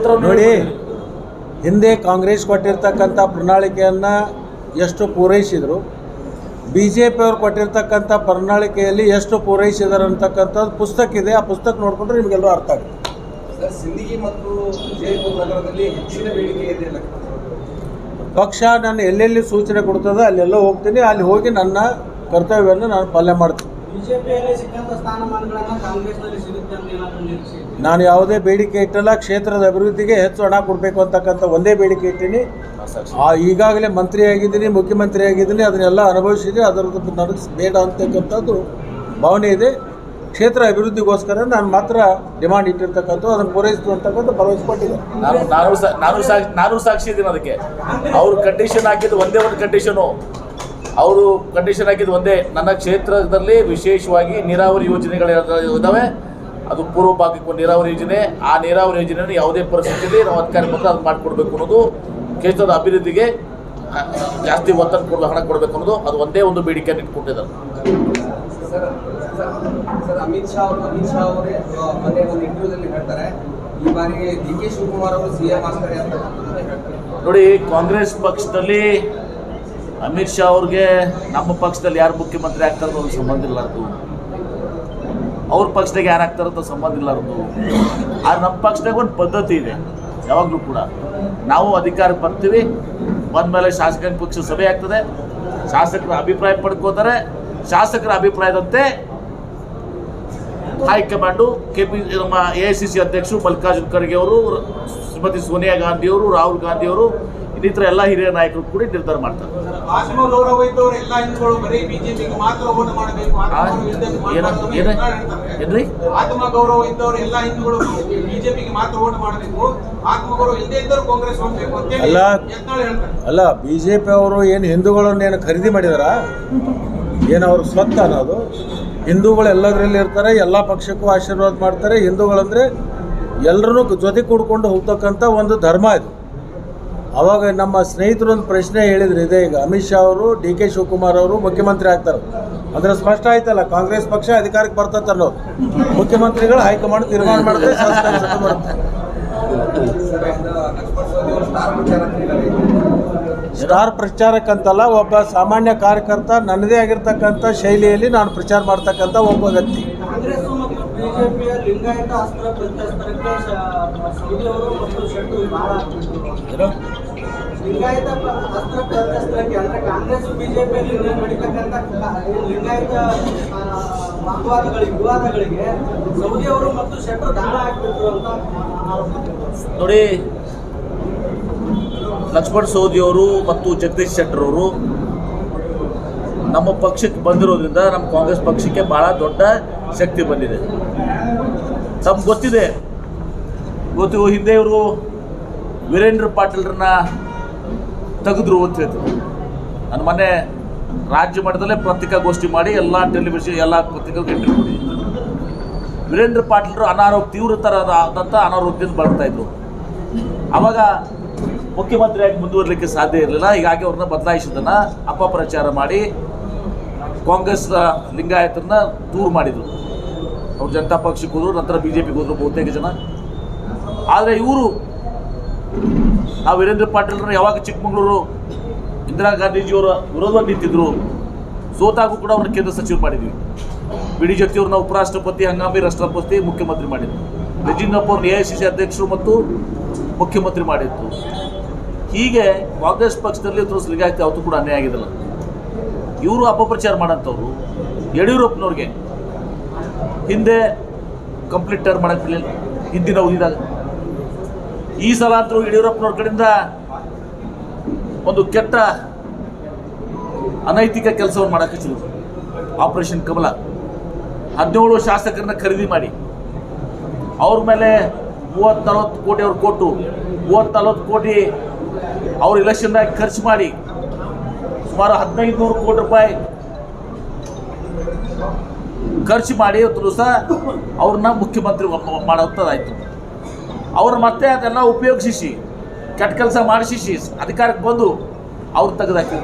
ನೋಡಿ, ಹಿಂದೆ ಕಾಂಗ್ರೆಸ್ ಕೊಟ್ಟಿರ್ತಕ್ಕಂಥ ಪ್ರಣಾಳಿಕೆಯನ್ನು ಎಷ್ಟು ಪೂರೈಸಿದರು, ಬಿ ಜೆ ಪಿಯವರು ಕೊಟ್ಟಿರ್ತಕ್ಕಂಥ ಪ್ರಣಾಳಿಕೆಯಲ್ಲಿ ಎಷ್ಟು ಪೂರೈಸಿದ್ದಾರೆ ಅಂತಕ್ಕಂಥದ್ದು ಪುಸ್ತಕ ಇದೆ. ಆ ಪುಸ್ತಕ ನೋಡಿಕೊಂಡ್ರೆ ನಿಮಗೆಲ್ಲರೂ ಅರ್ಥ ಆಗುತ್ತೆ. ಸರ್, ಸಿಂದಗಿ ಮತ್ತು ವಿಜಯಪುರ ನಗರದಲ್ಲಿ ಹೆಚ್ಚಿನ ಬೇಡಿಕೆ ಇದೆ. ಪಕ್ಷ ನಾನು ಎಲ್ಲೆಲ್ಲಿ ಸೂಚನೆ ಕೊಡ್ತದೆ ಅಲ್ಲೆಲ್ಲ ಹೋಗ್ತೀನಿ. ಅಲ್ಲಿ ಹೋಗಿ ನನ್ನ ಕರ್ತವ್ಯವನ್ನು ನಾನು ಪಾಲನೆ ಮಾಡ್ತೀನಿ. ಬಿಜೆಪಿಯಲ್ಲಿ ಸಿಕ್ಕಂಥ ಸ್ಥಾನಮಾನಗಳನ್ನು ಕಾಂಗ್ರೆಸ್ನಲ್ಲಿ ಸಿಗುತ್ತೆ ಅಂತ ಏನಾದರೂ ನಿರೀಕ್ಷೆ ಇದೆ? ನಾನು ಯಾವುದೇ ಬೇಡಿಕೆ ಇಟ್ಟಲ್ಲ. ಕ್ಷೇತ್ರದ ಅಭಿವೃದ್ಧಿಗೆ ಹೆಚ್ಚು ಹಣ ಕೊಡಬೇಕು ಅಂತಕ್ಕಂಥ ಒಂದೇ ಬೇಡಿಕೆ ಇಟ್ಟೀನಿ. ಈಗಾಗಲೇ ಮಂತ್ರಿ ಆಗಿದ್ದೀನಿ, ಮುಖ್ಯಮಂತ್ರಿ ಆಗಿದ್ದೀನಿ, ಅದನ್ನೆಲ್ಲ ಅನುಭವಿಸಿದ್ದೀನಿ. ಅದರದ್ದು ನನಗೆ ಬೇಡ ಅಂತಕ್ಕಂಥದ್ದು ಭಾವನೆ ಇದೆ. ಕ್ಷೇತ್ರ ಅಭಿವೃದ್ಧಿಗೋಸ್ಕರ ನಾನು ಮಾತ್ರ ಡಿಮಾಂಡ್ ಇಟ್ಟಿರ್ತಕ್ಕಂಥ ಅದನ್ನು ಪೂರೈಸ್ತು ಅಂತಕ್ಕಂಥ ಭರವಸೆ ಕೊಟ್ಟಿದ್ದೆ. ನಾನು ಸಾಕ್ಷಿ ಇದ್ದೀನಿ ಅದಕ್ಕೆ. ಅವರು ಕಂಡೀಷನ್ ಹಾಕಿದ್ದು ಒಂದೇ ಒಂದು ಕಂಡೀಷನು. ಅವರು ಕಂಡೀಷನ್ ಹಾಕಿದ್ದು ಒಂದೇ, ನನ್ನ ಕ್ಷೇತ್ರದಲ್ಲಿ ವಿಶೇಷವಾಗಿ ನೀರಾವರಿ ಯೋಜನೆಗಳು ಇದ್ದಾವೆ, ಅದು ಪೂರ್ವ ಭಾಗಕ್ಕೆ ನೀರಾವರಿ ಯೋಜನೆ. ಆ ನೀರಾವರಿ ಯೋಜನೆಯನ್ನು ಯಾವುದೇ ಪರಿಸ್ಥಿತಿಯಲ್ಲಿ ನಾವು ಅಧಿಕಾರ ಬಂದರೆ ಅದು ಮಾಡಿಕೊಡ್ಬೇಕು ಅನ್ನೋದು, ಕ್ಷೇತ್ರದ ಅಭಿವೃದ್ಧಿಗೆ ಜಾಸ್ತಿ ಒತ್ತಡ ಹಣ ಕೊಡಬೇಕು ಅನ್ನೋದು, ಅದು ಒಂದೇ ಒಂದು ಬೇಡಿಕೆಯನ್ನು ಇಟ್ಕೊಂಡಿದ್ದಾರೆ. ಸರ್, ಅಮಿತ್ ಶಾ ಅವರೇ ಮೊನ್ನೆ ಒಂದು ಇಂಟರ್ವ್ಯೂದಲ್ಲಿ ಹೇಳ್ತಾರೆ, ಈ ಬಾರಿಗೆ ಡಿ ಕೆ ಶಿವಕುಮಾರ್ ಅವರು ಸಿಎಂ ಆಗ್ತಾರೆ ಅಂತ ಹೇಳ್ತಾರೆ. ನೋಡಿ, ಕಾಂಗ್ರೆಸ್ ಪಕ್ಷದಲ್ಲಿ ಅಮಿತ್ ಶಾ ಅವ್ರಿಗೆ ನಮ್ಮ ಪಕ್ಷದಲ್ಲಿ ಯಾರು ಮುಖ್ಯಮಂತ್ರಿ ಆಗ್ತಾರೋ ಅದು ಸಂಬಂಧ ಇಲ್ಲಾರ್ದು, ಅವ್ರ ಪಕ್ಷದಾಗ ಯಾರು ಆಗ್ತಾರೋ ಸಂಬಂಧ ಇಲ್ಲಾರ್ದು. ಆದರೆ ನಮ್ಮ ಪಕ್ಷದಾಗ ಒಂದು ಪದ್ಧತಿ ಇದೆ, ಯಾವಾಗಲೂ ಕೂಡ ನಾವು ಅಧಿಕಾರಕ್ಕೆ ಬರ್ತೀವಿ, ಬಂದಮೇಲೆ ಶಾಸಕಾಂಗ ಪಕ್ಷ ಸಭೆ ಆಗ್ತದೆ, ಶಾಸಕರ ಅಭಿಪ್ರಾಯ ಪಡ್ಕೋತಾರೆ, ಶಾಸಕರ ಅಭಿಪ್ರಾಯದಂತೆ ಹೈಕಮಾಂಡು ನಮ್ಮ AICC ಅಧ್ಯಕ್ಷರು ಮಲ್ಲಿಕಾರ್ಜುನ ಖರ್ಗೆ ಅವರು, ಶ್ರೀಮತಿ ಸೋನಿಯಾ ಗಾಂಧಿಯವರು, ರಾಹುಲ್ ಗಾಂಧಿಯವರು ಇನ್ನಿತರ ಎಲ್ಲ ಹಿರಿಯ ನಾಯಕರು ಕೂಡ ನಿರ್ಧಾರ ಮಾಡ್ತಾರೆ. ಆತ್ಮಗೌರವ ಇದ್ದವರು ಎಲ್ಲ ಹಿಂದೂಗಳು ಬರೀ ಬಿಜೆಪಿಗೆ ಮಾತ್ರ ಓಟ್ ಮಾಡಬೇಕು. ಏನ್ರಿ ಆತ್ಮಗೌರವ ಇದ್ದವರು ಎಲ್ಲ ಹಿಂದೂಗಳು ಬಿಜೆಪಿಗೆ ಮಾತ್ರ ಓಟ್ ಮಾಡಬೇಕು, ಆತ್ಮಗೌರವ ಇಲ್ಲದೆ ಇದ್ದವರು ಕಾಂಗ್ರೆಸ್ ಹೋಗ್ಬೇಕು ಅಂತ ಹೇಳಿ ಯತ್ನಾಳ್ ಹೇಳ್ತಾರೆ. ಅಲ್ಲ, ಬಿಜೆಪಿ ಅವರು ಏನು ಹಿಂದೂಗಳನ್ನು ಏನು ಖರೀದಿ ಮಾಡಿದಾರ? ಏನು ಅವ್ರ ಸ್ವತ್ತ ಅನ್ನೋದು? ಹಿಂದೂಗಳು ಎಲ್ಲದರಲ್ಲಿ ಇರ್ತಾರೆ, ಎಲ್ಲ ಪಕ್ಷಕ್ಕೂ ಆಶೀರ್ವಾದ ಮಾಡ್ತಾರೆ. ಹಿಂದೂಗಳಂದರೆ ಎಲ್ಲರೂ ಜೊತೆ ಕೂಡ್ಕೊಂಡು ಹೋಗ್ತಕ್ಕಂಥ ಒಂದು ಧರ್ಮ ಇದು. ಅವಾಗ ನಮ್ಮ ಸ್ನೇಹಿತರು ಒಂದು ಪ್ರಶ್ನೆ ಹೇಳಿದ್ರು, ಇದೆ ಈಗ ಅಮಿತ್ ಶಾ ಅವರು DK ಶಿವಕುಮಾರ್ ಅವರು ಮುಖ್ಯಮಂತ್ರಿ ಆಗ್ತಾರೆ ಅಂದರೆ ಸ್ಪಷ್ಟ ಆಯ್ತಲ್ಲ, ಕಾಂಗ್ರೆಸ್ ಪಕ್ಷ ಅಧಿಕಾರಕ್ಕೆ ಬರ್ತದೆ ಅನ್ನೋದು. ಮುಖ್ಯಮಂತ್ರಿಗಳು ಹೈಕಮಾಂಡ್ ತೀರ್ಮಾನ ಮಾಡಿದ್ರೆ ಶಾಸಕಾಂಗ ಬರುತ್ತೆ. ಸ್ಟಾರ್ ಪ್ರಚಾರಕ್ಕಂತಲ್ಲ, ಒಬ್ಬ ಸಾಮಾನ್ಯ ಕಾರ್ಯಕರ್ತ ನನ್ನದೇ ಆಗಿರ್ತಕ್ಕಂಥ ಶೈಲಿಯಲ್ಲಿ ನಾನು ಪ್ರಚಾರ ಮಾಡ್ತಕ್ಕಂಥ ಒಬ್ಬ ವ್ಯಕ್ತಿ. ಕಾಂಗ್ರೆಸ್ ಮತ್ತು ಬಿಜೆಪಿಯ ಲಿಂಗಾಯತ ಅಸ್ತ್ರ ಪ್ರತ್ಯಸ್ತ್ರಕ್ಕೆ ಸೌದಿಯವರು ಮತ್ತು ಶೆಟ್ಟರು ಬಹಳ ಲಿಂಗಾಯತ ಅಸ್ತ್ರ ಪ್ರತ್ಯಸ್ತ್ರಕ್ಕೆ ಅಂದ್ರೆ ಕಾಂಗ್ರೆಸ್ ಬಿಜೆಪಿಯಲ್ಲಿ ನಡೀತಕ್ಕಂಥ ಲಿಂಗಾಯತ ವಿವಾದಗಳಿಗೆ ಸೌದಿಯವರು ಮತ್ತು ಶೆಟ್ಟರು ದಾಳ ಹಾಕಿಬಿಟ್ರು ಅಂತ ನೋಡಿ. ಲಕ್ಷ್ಮಣ್ ಸವದಿಯವರು ಮತ್ತು ಜಗದೀಶ್ ಶೆಟ್ಟರ್ ಅವರು ನಮ್ಮ ಪಕ್ಷಕ್ಕೆ ಬಂದಿರೋದ್ರಿಂದ ನಮ್ಮ ಕಾಂಗ್ರೆಸ್ ಪಕ್ಷಕ್ಕೆ ಭಾಳ ದೊಡ್ಡ ಶಕ್ತಿ ಬಂದಿದೆ. ತಮ್ಗೆ ಗೊತ್ತಿದೆ, ಹಿಂದೆ ಇವರು ವೀರೇಂದ್ರ ಪಾಟೀಲ್ರನ್ನ ತೆಗೆದ್ರು ಅಂತ ಹೇಳ್ತಾರೆ. ನಾನು ಮೊನ್ನೆ ರಾಜ್ಯ ಮಟ್ಟದಲ್ಲೇ ಪತ್ರಿಕಾಗೋಷ್ಠಿ ಮಾಡಿ ಎಲ್ಲ ಟೆಲಿವಿಷನ್ ಎಲ್ಲ ಪತ್ರಿಕೆಗೆ ಇಂಟರ್ವ್ಯೂ ಕೊಡಿ. ವೀರೇಂದ್ರ ಪಾಟೀಲರು ತೀವ್ರತರವಾದಂಥ ಅನಾರೋಗ್ಯದಿಂದ ಬರ್ತಾಯಿದ್ರು. ಆವಾಗ ಮುಖ್ಯಮಂತ್ರಿಯಾಗಿ ಮುಂದುವರಲಿಕ್ಕೆ ಸಾಧ್ಯ ಇರಲಿಲ್ಲ. ಹೀಗಾಗಿ ಅವ್ರನ್ನ ಬದಲಾಯಿಸಿದ್ದನ್ನು ಅಪಪ್ರಚಾರ ಮಾಡಿ ಕಾಂಗ್ರೆಸ್ ಲಿಂಗಾಯತರನ್ನ ದೂರ ಮಾಡಿದರು. ಅವ್ರು ಜನತಾ ಪಕ್ಷಕ್ಕೆ ಹೋದರು, ನಂತರ BJPಗೆ ಹೋದರು ಬಹುತೇಕ ಜನ. ಆದರೆ ಇವರು ನಾವು ವೀರೇಂದ್ರ ಪಾಟೀಲ್ರನ್ನ ಯಾವಾಗ ಚಿಕ್ಕಮಗಳೂರು ಇಂದಿರಾ ಗಾಂಧೀಜಿಯವರ ವಿರೋಧವಾಗಿ ನಿಂತಿದ್ರು, ಸೋತಾಗೂ ಕೂಡ ಅವ್ರನ್ನ ಕೇಂದ್ರ ಸಚಿವರು ಮಾಡಿದ್ವಿ. BD ಜೊತೆಯವ್ರನ್ನ ಉಪರಾಷ್ಟ್ರಪತಿ, ಹಂಗಾಮಿ ರಾಷ್ಟ್ರಪತಿ, ಮುಖ್ಯಮಂತ್ರಿ ಮಾಡಿದ್ರು. ಯಡಿಯೂರಪ್ಪ ಅವ್ರನ್ನ AICC ಅಧ್ಯಕ್ಷರು ಮತ್ತು ಮುಖ್ಯಮಂತ್ರಿ ಮಾಡಿತ್ತು. ಹೀಗೆ ಕಾಂಗ್ರೆಸ್ ಪಕ್ಷದಲ್ಲಿ ಲಿಂಗಾಯತ ಯಾವತ್ತೂ ಕೂಡ ಅನ್ಯಾಯ ಆಗಿದಲ್ಲ. ಇವರು ಅಪಪ್ರಚಾರ ಮಾಡೋಂಥವ್ರು ಯಡಿಯೂರಪ್ಪನವ್ರಿಗೆ ಹಿಂದೆ ಕಂಪ್ಲೀಟ್ ಟರ್ಮ್ ಮಾಡಕ್ಕೆ ಬಿಡಲಿಲ್ಲ ಹಿಂದಿನ ಅವಧಿದಾಗ. ಈ ಸಲ ಅಂತೂ ಯಡಿಯೂರಪ್ಪನವ್ರ ಕಡೆಯಿಂದ ಒಂದು ಕೆಟ್ಟ ಅನೈತಿಕ ಕೆಲಸವನ್ನು ಮಾಡೋಕ್ಕೆ ಶುರು. ಆಪರೇಷನ್ ಕಮಲ 17 ಶಾಸಕರನ್ನ ಖರೀದಿ ಮಾಡಿ ಅವ್ರ ಮೇಲೆ 30-40 ಕೋಟಿ ಅವ್ರು ಕೊಟ್ಟು 30-40 ಕೋಟಿ ಅವ್ರ ಇಲೆಕ್ಷನ್ದಾಗಿ ಖರ್ಚು ಮಾಡಿ ಸುಮಾರು 1500 ಕೋಟಿ ರೂಪಾಯಿ ಖರ್ಚು ಮಾಡಿ ಇವತ್ತು ದಿವಸ ಅವ್ರನ್ನ ಮುಖ್ಯಮಂತ್ರಿ ಮಾಡೋಂಥದ್ದಾಯಿತು. ಅವ್ರು ಮತ್ತೆ ಅದೆಲ್ಲ ಉಪಯೋಗಿಸಿ ಕೆಟ್ಟ ಕೆಲಸ ಮಾಡಿಸಿ ಅಧಿಕಾರಕ್ಕೆ ಬಂದು ಅವ್ರು ತೆಗೆದಾಕಿ.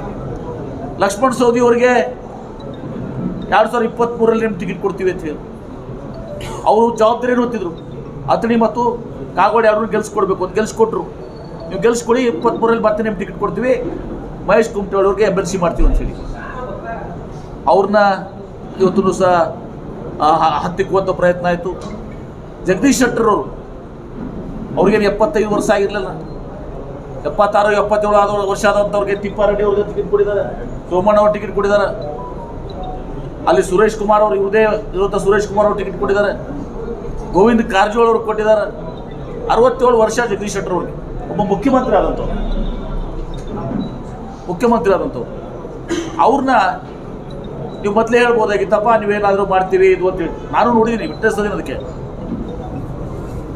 ಲಕ್ಷ್ಮಣ್ ಸವದಿ ಅವರಿಗೆ 2023ರಲ್ಲಿ ನಿಮ್ಮ ಟಿಕೆಟ್ ಕೊಡ್ತೀವಿ ಅಂತ ಹೇಳಿ ಅವರು ಜವಾಬ್ದಾರಿಯನ್ನು ಹೊತ್ತಿದ್ರು. ಅಥಣಿ ಮತ್ತು ಕಾಗೋಡಿ ಅವ್ರನ್ನ ಗೆಲ್ಸ್ಕೊಡ್ಬೇಕು ಅಂತ ಗೆಲ್ಸ್ಕೊಟ್ರು. ನೀವು ಗೆಲ್ಸ್ಕೊಡಿ, 23ರಲ್ಲಿ ಮತ್ತೆ ನಿಮ್ಮ ಟಿಕೆಟ್ ಕೊಡ್ತೀವಿ, ಮಹೇಶ್ ಕುಮಟಳ್ಳಿ ಅವ್ರಿಗೆ MLC ಮಾಡ್ತೀವಿ ಅಂಥೇಳಿ ಅವ್ರನ್ನ ಇವತ್ತು ಸಹ ಹತ್ತಿಕ್ಕುವಂಥ ಪ್ರಯತ್ನ ಆಯಿತು. ಜಗದೀಶ್ ಶೆಟ್ಟರ್ ಅವರು ಅವ್ರಿಗೇನು 75 ವರ್ಷ ಆಗಿರಲಿಲ್ಲ, 76-77 ವರ್ಷ ಆದಂಥವ್ರಿಗೆ ತಿಪ್ಪಾರೆಡ್ಡಿ ಅವ್ರಿಗೆ ಟಿಕೆಟ್ ಕೊಟ್ಟಿದ್ದಾರೆ, ಸೋಮಣ್ಣ ಅವ್ರು ಟಿಕೆಟ್ ಕೊಟ್ಟಿದ್ದಾರೆ. ಅಲ್ಲಿ ಸುರೇಶ್ ಕುಮಾರ್ ಅವರು ಇವ್ರದೇ ಇರುವಂಥ ಸುರೇಶ್ ಕುಮಾರ್ ಅವ್ರು ಟಿಕೆಟ್ ಕೊಟ್ಟಿದ್ದಾರೆ. ಗೋವಿಂದ ಕಾರಜೋಳ ಅವ್ರಿಗೆ ಕೊಟ್ಟಿದ್ದಾರೆ. 67 ವರ್ಷ ಜಗದೀಶ್ ಶೆಟ್ಟರ್ ಅವ್ರಿಗೆ ಒಬ್ಬ ಮುಖ್ಯಮಂತ್ರಿ ಆದಂಥವ್ರು ಅವ್ರನ್ನ ನೀವು ಮೊದಲೇ ಹೇಳ್ಬೋದಾಗಿತ್ತಪ್ಪ, ನೀವೇನಾದರೂ ಮಾಡ್ತೀವಿ ಇದು ಅಂತೇಳಿ. ನಾನು ನೋಡಿದ್ದೀನಿ, ವಿಟ್ನೆಸ್ ಅದೀನಿ, ಅದಕ್ಕೆ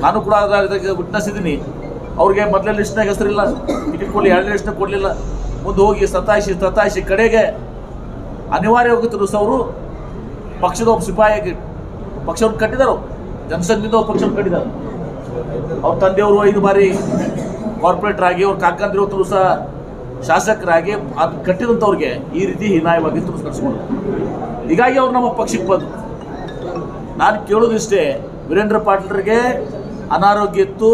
ನಾನು ಕೂಡ ಅದಕ್ಕೆ ವಿಟ್ನೆಸ್ ಇದ್ದೀನಿ. ಅವ್ರಿಗೆ ಮೊದಲೇ ಲಿಸ್ಟ್ನಾಗ ಹೆಸರಿಲ್ಲ, ಟಿಕೆಟ್ ಕೊಡಲಿ, 2 ಲಿಸ್ಟ್ನಾಗ ಕೊಡಲಿಲ್ಲ. ಮುಂದೆ ಹೋಗಿ ಸತಾಯಿಸಿ ಕಡೆಗೆ ಅನಿವಾರ್ಯ ಹೋಗುತ್ತಿದ್ರು. ಅವರು ಪಕ್ಷದ ಒಬ್ಬ ಸಿಪಾಯಿಯಾಗಿ ಪಕ್ಷವನ್ನು ಕಟ್ಟಿದರು. ಜನಸಂಘದಿಂದ ಅವ್ರ ಪಕ್ಷವನ್ನು ಕಟ್ಟಿದ್ದಾರೆ. ಅವ್ರ ತಂದೆಯವರು 5 ಬಾರಿ ಕಾರ್ಪೊರೇಟರ್ ಆಗಿ, ಅವ್ರ ಕಾಕಂದ್ರೆ ಇವತ್ತು ಸಹ ಶಾಸಕರಾಗಿ ಅದು ಕಟ್ಟಿದಂಥವ್ರಿಗೆ ಈ ರೀತಿ ಹೀನಾಯವಾಗಿ ನಡೆಸ್ಕೊಂಡು ಹೀಗಾಗಿ ಅವ್ರು ನಮ್ಮ ಪಕ್ಷಕ್ಕೆ ಬಂದರು. ನಾನು ಕೇಳೋದಿಷ್ಟೇ, ವೀರೇಂದ್ರ ಪಾಟೀಲ್ರಿಗೆ ಅನಾರೋಗ್ಯ ಇತ್ತು,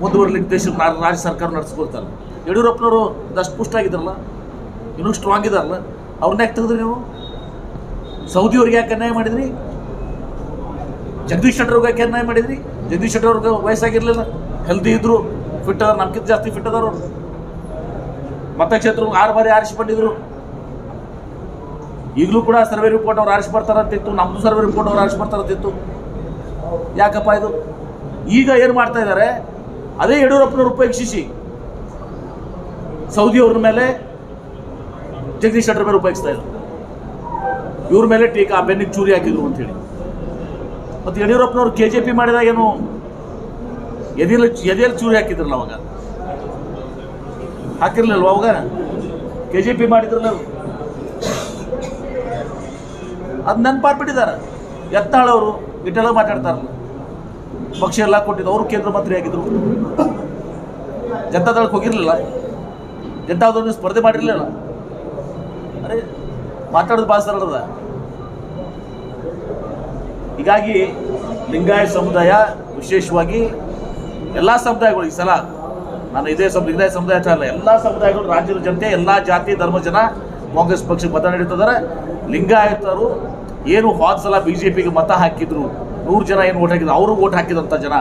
ಮುಂದುವರಲಿಕ್ಕೆ ರಾಜ್ಯ ಸರ್ಕಾರ ನಡೆಸ್ಕೊಳ್ತಾರೆ. ಯಡಿಯೂರಪ್ಪನವರು ಅದಷ್ಟು ಪುಷ್ಟಾಗಿದ್ದಾರಲ್ಲ, ಇನ್ನೂ ಸ್ಟ್ರಾಂಗ್ ಇದ್ದಾರಲ್ಲ, ಅವ್ರನ್ನ ಯಾಕೆ ತೆಗೆದ್ರಿ ನೀವು? ಸೌದಿಯವ್ರಿಗೆ ಯಾಕೆ ಅನ್ಯಾಯ ಮಾಡಿದ್ರಿ? ಜಗದೀಶ್ ಶೆಟ್ಟರ್ ಅವ್ರಿಗೆ ಯಾಕೆ ಅನ್ಯಾಯ ಮಾಡಿದ್ರಿ? ಜಗದೀಶ್ ಶೆಟ್ಟರ್ ಅವ್ರಿಗೆ ವಯಸ್ಸಾಗಿರಲಿಲ್ಲ, ಹೆಲ್ದಿ ಇದ್ದರು, ಫಿಟ್ ಅದಾರ, ನಮ್ಗಿಂತ ಜಾಸ್ತಿ ಫಿಟ್ ಅದಾರ. ಅವರು ಮತಕ್ಷೇತ್ರ 6 ಬಾರಿ ಆರಿಸಿ ಬಂದಿದ್ರು. ಈಗಲೂ ಕೂಡ ಸರ್ವೆ ರಿಪೋರ್ಟ್ ಅವ್ರು ಆರಿಸಿ ಬರ್ತಾರಂತಿತ್ತು, ನಮ್ಮದು ಸರ್ವೆ ರಿಪೋರ್ಟ್ ಅವ್ರು ಆರಿಸಿ ಬರ್ತಾರಂತಿತ್ತು. ಯಾಕಪ್ಪ ಇದು? ಈಗ ಏನು ಮಾಡ್ತಾ ಇದ್ದಾರೆ, ಅದೇ ಯಡಿಯೂರಪ್ಪನವ್ರು ಉಪಯೋಗಿಸಿ ಸೌದಿಯವ್ರ ಮೇಲೆ ಜಗದೀಶ್ ಶೆಟ್ಟರ್ ಮೇಲೆ ಉಪಯೋಗಿಸ್ತಾ ಇದ್ರು, ಇವ್ರ ಮೇಲೆ ಟೀಕಾ ಬೆನ್ನಿಗೆ ಚೂರಿ ಹಾಕಿದ್ರು ಅಂತೇಳಿ. ಮತ್ತು ಯಡಿಯೂರಪ್ಪನವ್ರು KJP ಮಾಡಿದಾಗ ಏನು ಎದೆಯಲ್ಲಿ ಚೂರಿ ಹಾಕಿದ್ರಲ್ಲ, ಅವಾಗ ಹಾಕಿರ್ಲಿಲ್ವ? ಅವಾಗ KJP ಮಾಡಿದ್ರಲ್ಲ, ಅದು ನೆನಪಾಗ್ಬಿಟ್ಟಿದ್ದಾರೆ. ಯತ್ನಾಳ್ ಅವರು ಇಟ್ಟೆಲ್ಲ ಮಾತಾಡ್ತಾರಲ್ಲ, ಪಕ್ಷ ಎಲ್ಲ ಕೊಟ್ಟಿದ್ದು, ಅವರು ಕೇಂದ್ರ ಮಂತ್ರಿ ಆಗಿದ್ರು, ಜನತಾದಳಕ್ಕೆ ಹೋಗಿರಲಿಲ್ಲ, ಜನತಾದಳ ಸ್ಪರ್ಧೆ ಮಾಡಿರಲಿಲ್ಲ. ಅರೆ ಮಾತಾಡೋದು ಭಾಳ ಸರಳದ. ಹೀಗಾಗಿ ಲಿಂಗಾಯತ ಸಮುದಾಯ ವಿಶೇಷವಾಗಿ ಎಲ್ಲ ಸಮುದಾಯಗಳು ಈ ಸಲ, ನಾನು ಲಿಂಗಾಯತ ಸಮುದಾಯ ಅಲ್ಲ, ಎಲ್ಲ ಸಮುದಾಯಗಳು, ರಾಜ್ಯದ ಜನತೆ, ಎಲ್ಲ ಜಾತಿ ಧರ್ಮ ಜನ ಕಾಂಗ್ರೆಸ್ ಪಕ್ಷಕ್ಕೆ ಮತ ನೀಡುತ್ತಿದ್ದಾರೆ. ಲಿಂಗಾಯತರು ಏನು ಹೋದ ಸಲ BJPಗೆ ಮತ ಹಾಕಿದ್ರು, 100 ಜನ ಏನು ಓಟ್ ಹಾಕಿದ್ರು, ಅವರು ಓಟ್ ಹಾಕಿದಂಥ ಜನ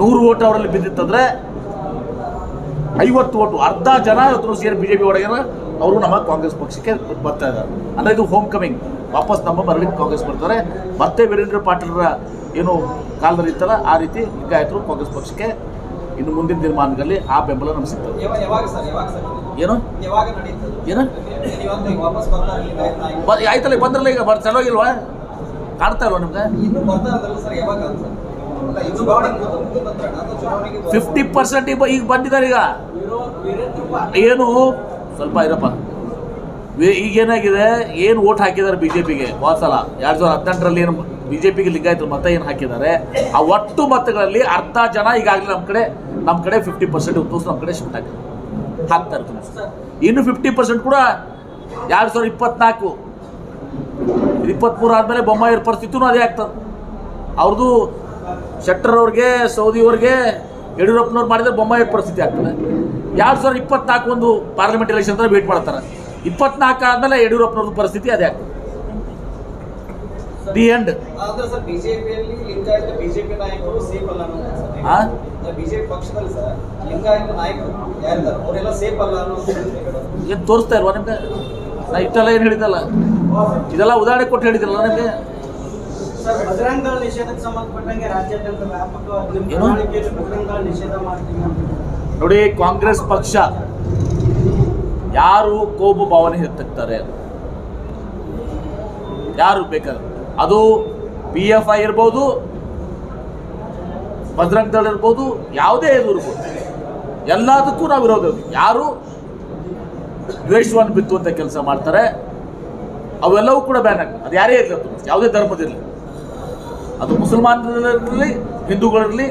100 ಓಟ್ ಅವರಲ್ಲಿ ಬಿದ್ದಿತ್ತಂದ್ರೆ 50 ಓಟು, ಅರ್ಧ ಜನ ಇವತ್ತು ಸೇರಿ BJP ಒಳಗಿನ ಅವರು ನಮ್ಮ ಕಾಂಗ್ರೆಸ್ ಪಕ್ಷಕ್ಕೆ ಬರ್ತಾ ಇದ್ದಾರೆ. ಅಂದರೆ ಇದು ಹೋಮ್ ಕಮಿಂಗ್, ವಾಪಸ್ ನಮ್ಮ ಮರಳಿ ಕಾಂಗ್ರೆಸ್ ಬರ್ತಾರೆ. ಮತ್ತೆ ವೀರೇಂದ್ರ ಪಾಟೀಲ್ರ ಏನು ಕಾಲದಲ್ಲಿ ಇತ್ತಲ್ಲ, ಆ ರೀತಿ ಲಿಂಗಾಯತರು ಕಾಂಗ್ರೆಸ್ ಪಕ್ಷಕ್ಕೆ ಇನ್ನು ಮುಂದಿನ ದಿನಮಾನಗಳಲ್ಲಿ ಆ ಬೆಂಬಲ ನಮ್ಗೆ ಸಿಗ್ತದೆ. ಏನು ಏನು ಆಯ್ತಲ್ಲ, ಬಂದ್ರಲ್ಲ, ಈಗ ಚಲೋಗಿಲ್ವಾ? ಕಾಣ್ತಾ ಇಲ್ವಾ ನಿಮ್ಗೆ? 50% ಈಗ ಬಂದಿದ್ದಾರೆ. ಈಗ ಏನು ಸ್ವಲ್ಪ ಇರಪ್ಪ, ಈಗೇನಾಗಿದೆ, ಏನು ಓಟ್ ಹಾಕಿದ್ದಾರೆ BJPಗೆ ಹೋದ ಸಲ 2018ರಲ್ಲಿ ಏನು BJPಗೆ ಲಿಂಗಾಯತರು ಮತ ಏನು ಹಾಕಿದ್ದಾರೆ, ಆ ಒಟ್ಟು ಮತಗಳಲ್ಲಿ ಅರ್ಧ ಜನ ಈಗಾಗಲೇ ನಮ್ಮ ಕಡೆ 50% ಉತ್ತೋಸ್ ನಮ್ಮ ಕಡೆ ಶಿಫ್ಟ್ ಹಾಕ್ತಾ ಇರ್ತಾರೆ. ಇನ್ನು 50% ಕೂಡ 2024 23 ಆದಮೇಲೆ ಬೊಮ್ಮಾಯಿಯವ್ರ ಪರಿಸ್ಥಿತಿನೂ ಅದೇ ಆಗ್ತದೆ. ಅವ್ರದ್ದು ಶೆಟ್ಟರ್ ಅವ್ರಿಗೆ, ಸೌದಿಯವ್ರಿಗೆ, ಯಡಿಯೂರಪ್ಪನವ್ರು ಮಾಡಿದ್ರೆ ಬೊಮ್ಮಾಯಿಯವ್ರ ಪರಿಸ್ಥಿತಿ ಆಗ್ತದೆ. 2024 ಒಂದು ಪಾರ್ಲಿಮೆಂಟ್ ಎಲೆಕ್ಷನ್ ಅಂತ ವೇಟ್ ಮಾಡ್ತಾರೆ. 24 ಆದಮೇಲೆ ಯಡಿಯೂರಪ್ಪನವ್ರ ಪರಿಸ್ಥಿತಿ ಅದೇ ಆಗ್ತದೆ. The end. ಬಿಜೆಪಿಯಲ್ಲಿ ಲಿಂಗಾಯತ ಬಿಜೆಪಿ ನಾಯಕರು ಸೇಫ್ ಅಲ್ಲ ಬಿಜೆಪಿ ಪಕ್ಷದಲ್ಲಿ ಸರ್ ಲಿಂಗಾಯತ ನಾಯಕರು ಯಾರಿದ್ದಾರೆ ಅವರೆಲ್ಲ ಸೇಫ್ ಅಲ್ಲ ಅನ್ನೋ ಏನು ತೋರಿಸ್ತಾ ಇಲ್ವಾ ನಿಮ್ಗೆ? ನಾ ಇಷ್ಟೆಲ್ಲ ಏನು ಹೇಳಿದ್ದಲ್ಲ, ಇದೆಲ್ಲ ಉದಾಹರಣೆ ಕೊಟ್ಟು ಹೇಳಿದಿಲ್ಲ ನಿಮಗೆ. ಸರ್, ಬಜರಂಗ ದಳ ನಿಷೇಧಕ್ಕೆ ಸಂಬಂಧಪಟ್ಟಂಗೆ ರಾಜ್ಯಾದ್ಯಂತ ವ್ಯಾಪಕವಾಗಿ ಬಜರಂಗ ದಳ ನಿಷೇಧ ಮಾಡ್ತೀವಿ ಅಂತ ನೋಡಿ. ಕಾಂಗ್ರೆಸ್ ಪಕ್ಷ ಯಾರು ಕೋಪು ಭಾವನೆ ಎತ್ತಕ್ತಾರೆ, ಯಾರು ಬೇಕಾದ್ರೆ, ಅದು PFI ಇರ್ಬೋದು, ಬಜರಂಗ ದಳ ಇರ್ಬೋದು, ಯಾವುದೇ ಇದು ಇರ್ಬೋದು, ಎಲ್ಲದಕ್ಕೂ ನಾವು ವಿರೋಧ. ಯಾರು ದ್ವೇಷವನ್ನು ಬಿತ್ತುವಂಥ ಕೆಲಸ ಮಾಡ್ತಾರೆ ಅವೆಲ್ಲವೂ ಕೂಡ ಬ್ಯಾನ್ ಆಗ್ತದೆ. ಅದು ಯಾರೇ ಇರಲಿ, ಯಾವುದೇ ಧರ್ಮದಿರಲಿ, ಅದು ಮುಸಲ್ಮಾನರಿರಲಿ, ಹಿಂದೂಗಳಿರಲಿ,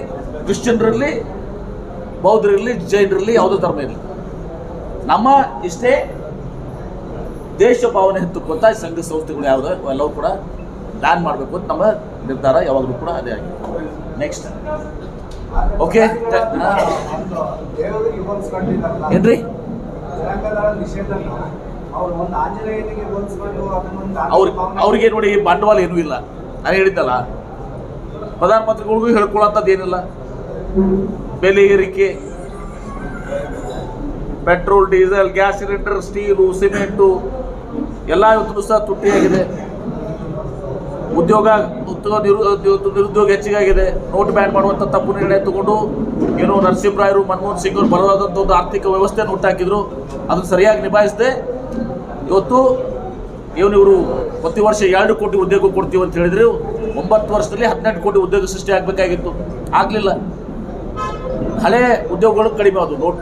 ಕ್ರಿಶ್ಚಿಯನ್ರಿರಲಿ, ಬೌದ್ಧರಿರಲಿ, ಜೈನರಿರಲಿ, ಯಾವುದೇ ಧರ್ಮ ಇರಲಿ, ನಮ್ಮ ಇಷ್ಟೇ ದೇಶ ಭಾವನೆ ಹೆಚ್ಚುವಂಥ ಸಂಘ ಸಂಸ್ಥೆಗಳು ಯಾವುದೋ ಅವೆಲ್ಲವೂ ಕೂಡ ಬ್ಯಾನ್ ಮಾಡಬೇಕು ಅಂತ ನಮ್ಮ ನಿರ್ಧಾರ ಯಾವಾಗಲೂ ಕೂಡ ಅದೇ ಆಗಿದೆ. ನೆಕ್ಸ್ಟ್ ಓಕೆ, ಏನ್ರಿ ಅವ್ರಿಗೆ ನೋಡಿ ಬಂಡವಾಳ ಏನೂ ಇಲ್ಲ. ನಾನು ಹೇಳಿದ್ದಲ್ಲ, ಪ್ರಧಾನಮಂತ್ರಿಗಳಿಗೂ ಹೇಳ್ಕೊಳ್ಳೋಂಥದ್ದು ಏನಿಲ್ಲ. ಬೆಲೆ ಏರಿಕೆ, petrol, diesel, gas cylinder, steel, cement ಎಲ್ಲ ಇವತ್ತು ಸಹ ತುಟ್ಟಿಯಾಗಿದೆ. ನಿರುದ್ಯೋಗ ಹೆಚ್ಚಿಗಾಗಿದೆ. ನೋಟ್ ಬ್ಯಾನ್ ಮಾಡುವಂಥ ತಪ್ಪು ನಿರ್ಣಯ ತಗೊಂಡು ಏನೋ ನರಸಿಂಹರಾಯರು, ಮನಮೋಹನ್ ಸಿಂಗ್ ಅವರು ಬಲವಾದಂಥ ಒಂದು ಆರ್ಥಿಕ ವ್ಯವಸ್ಥೆಯನ್ನು ಹುಟ್ಟಾಕಿದ್ರು. ಅದನ್ನು ಸರಿಯಾಗಿ ನಿಭಾಯಿಸದೆ ಇವತ್ತು ಇವರು ಪ್ರತಿ ವರ್ಷ 2 ಕೋಟಿ ಉದ್ಯೋಗ ಕೊಡ್ತೀವಿ ಅಂತ ಹೇಳಿದ್ರು. 9 ವರ್ಷದಲ್ಲಿ 18 ಕೋಟಿ ಉದ್ಯೋಗ ಸೃಷ್ಟಿ ಆಗಬೇಕಾಗಿತ್ತು, ಆಗಲಿಲ್ಲ. ಹಳೆ ಉದ್ಯೋಗಗಳು ಕಡಿಮೆ ಆದವು ನೋಟ್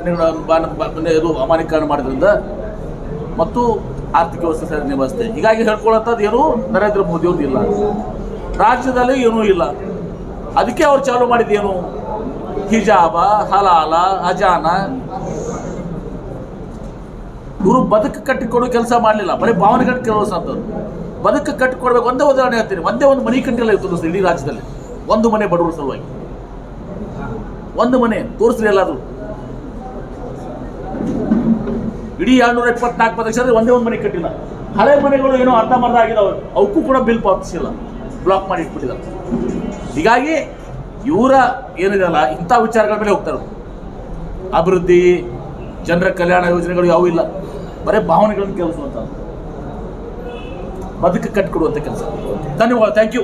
ಅಮಾನ್ಯೀಕರಣ ಮಾಡೋದ್ರಿಂದ, ಮತ್ತು ಆರ್ಥಿಕ ವ್ಯವಸ್ಥೆ ಸರಿ ನಿಭಾಯಿಸಿದೆ. ಹೀಗಾಗಿ ಹೇಳ್ಕೊಳ್ಳೋಂಥದ್ದು ಏನು ನರೇಂದ್ರ ಮೋದಿಯವ್ರದ್ದು ಇಲ್ಲ, ರಾಜ್ಯದಲ್ಲಿ ಏನೂ ಇಲ್ಲ. ಅದಕ್ಕೆ ಅವ್ರು ಚಾಲೂ ಮಾಡಿದ್ದೇನು, ಹಿಜಾಬ, ಹಲಾಲ, ಅಜಾನ. ಇವರು ಬದುಕು ಕಟ್ಟಿಕೊಡೋ ಕೆಲಸ ಮಾಡಲಿಲ್ಲ, ಬರೀ ಭಾವನೆಗಳು ಕೆಲಸ ಅಂತವ್ರು. ಬದುಕು ಕಟ್ಟಿಕೊಡ್ಬೇಕು. ಒಂದೇ ಉದಾಹರಣೆ ಹೇಳ್ತೀನಿ, ಒಂದೇ ಒಂದು ಮನೆ ಕಂಟಿಲ್ಲ ಇತ್ತು ಇಡೀ ರಾಜ್ಯದಲ್ಲಿ. ಒಂದು ಮನೆ ಬಡವರ ಸಲುವಾಗಿ, ಒಂದು ಮನೆ ತೋರಿಸ್ರಿ ಎಲ್ಲಾದ್ರು. ಇಡೀ 224 ಲಕ್ಷ ಒಂದೇ ಒಂದು ಮನೆ ಕಟ್ಟಿಲ್ಲ. ಹಳೆ ಮನೆಗಳು ಏನೋ ಅರ್ಧಂಬರ್ಧ ಆಗಿದಾವೆ, ಅವಕ್ಕೂ ಕೂಡ ಬಿಲ್ ಪಾವತಿಸಿಲ್ಲ, ಬ್ಲಾಕ್ ಮಾಡಿ ಇಟ್ಬಿಟ್ಟಿದ್ದಾರೆ. ಹೀಗಾಗಿ ಇವರ ಏನಿದೆಯಲ್ಲ, ಇಂಥ ವಿಚಾರಗಳ ಮೇಲೆ ಹೋಗ್ತಾರೆ. ಅಭಿವೃದ್ಧಿ, ಜನರ ಕಲ್ಯಾಣ ಯೋಜನೆಗಳು ಯಾವೂ ಇಲ್ಲ, ಬರೀ ಭಾವನೆಗಳನ್ನು ಕೆಲಸುವಂಥ, ಬದುಕು ಕಟ್ಟಿಕೊಡುವಂಥ ಕೆಲಸ. ಧನ್ಯವಾದ, ಥ್ಯಾಂಕ್ ಯು.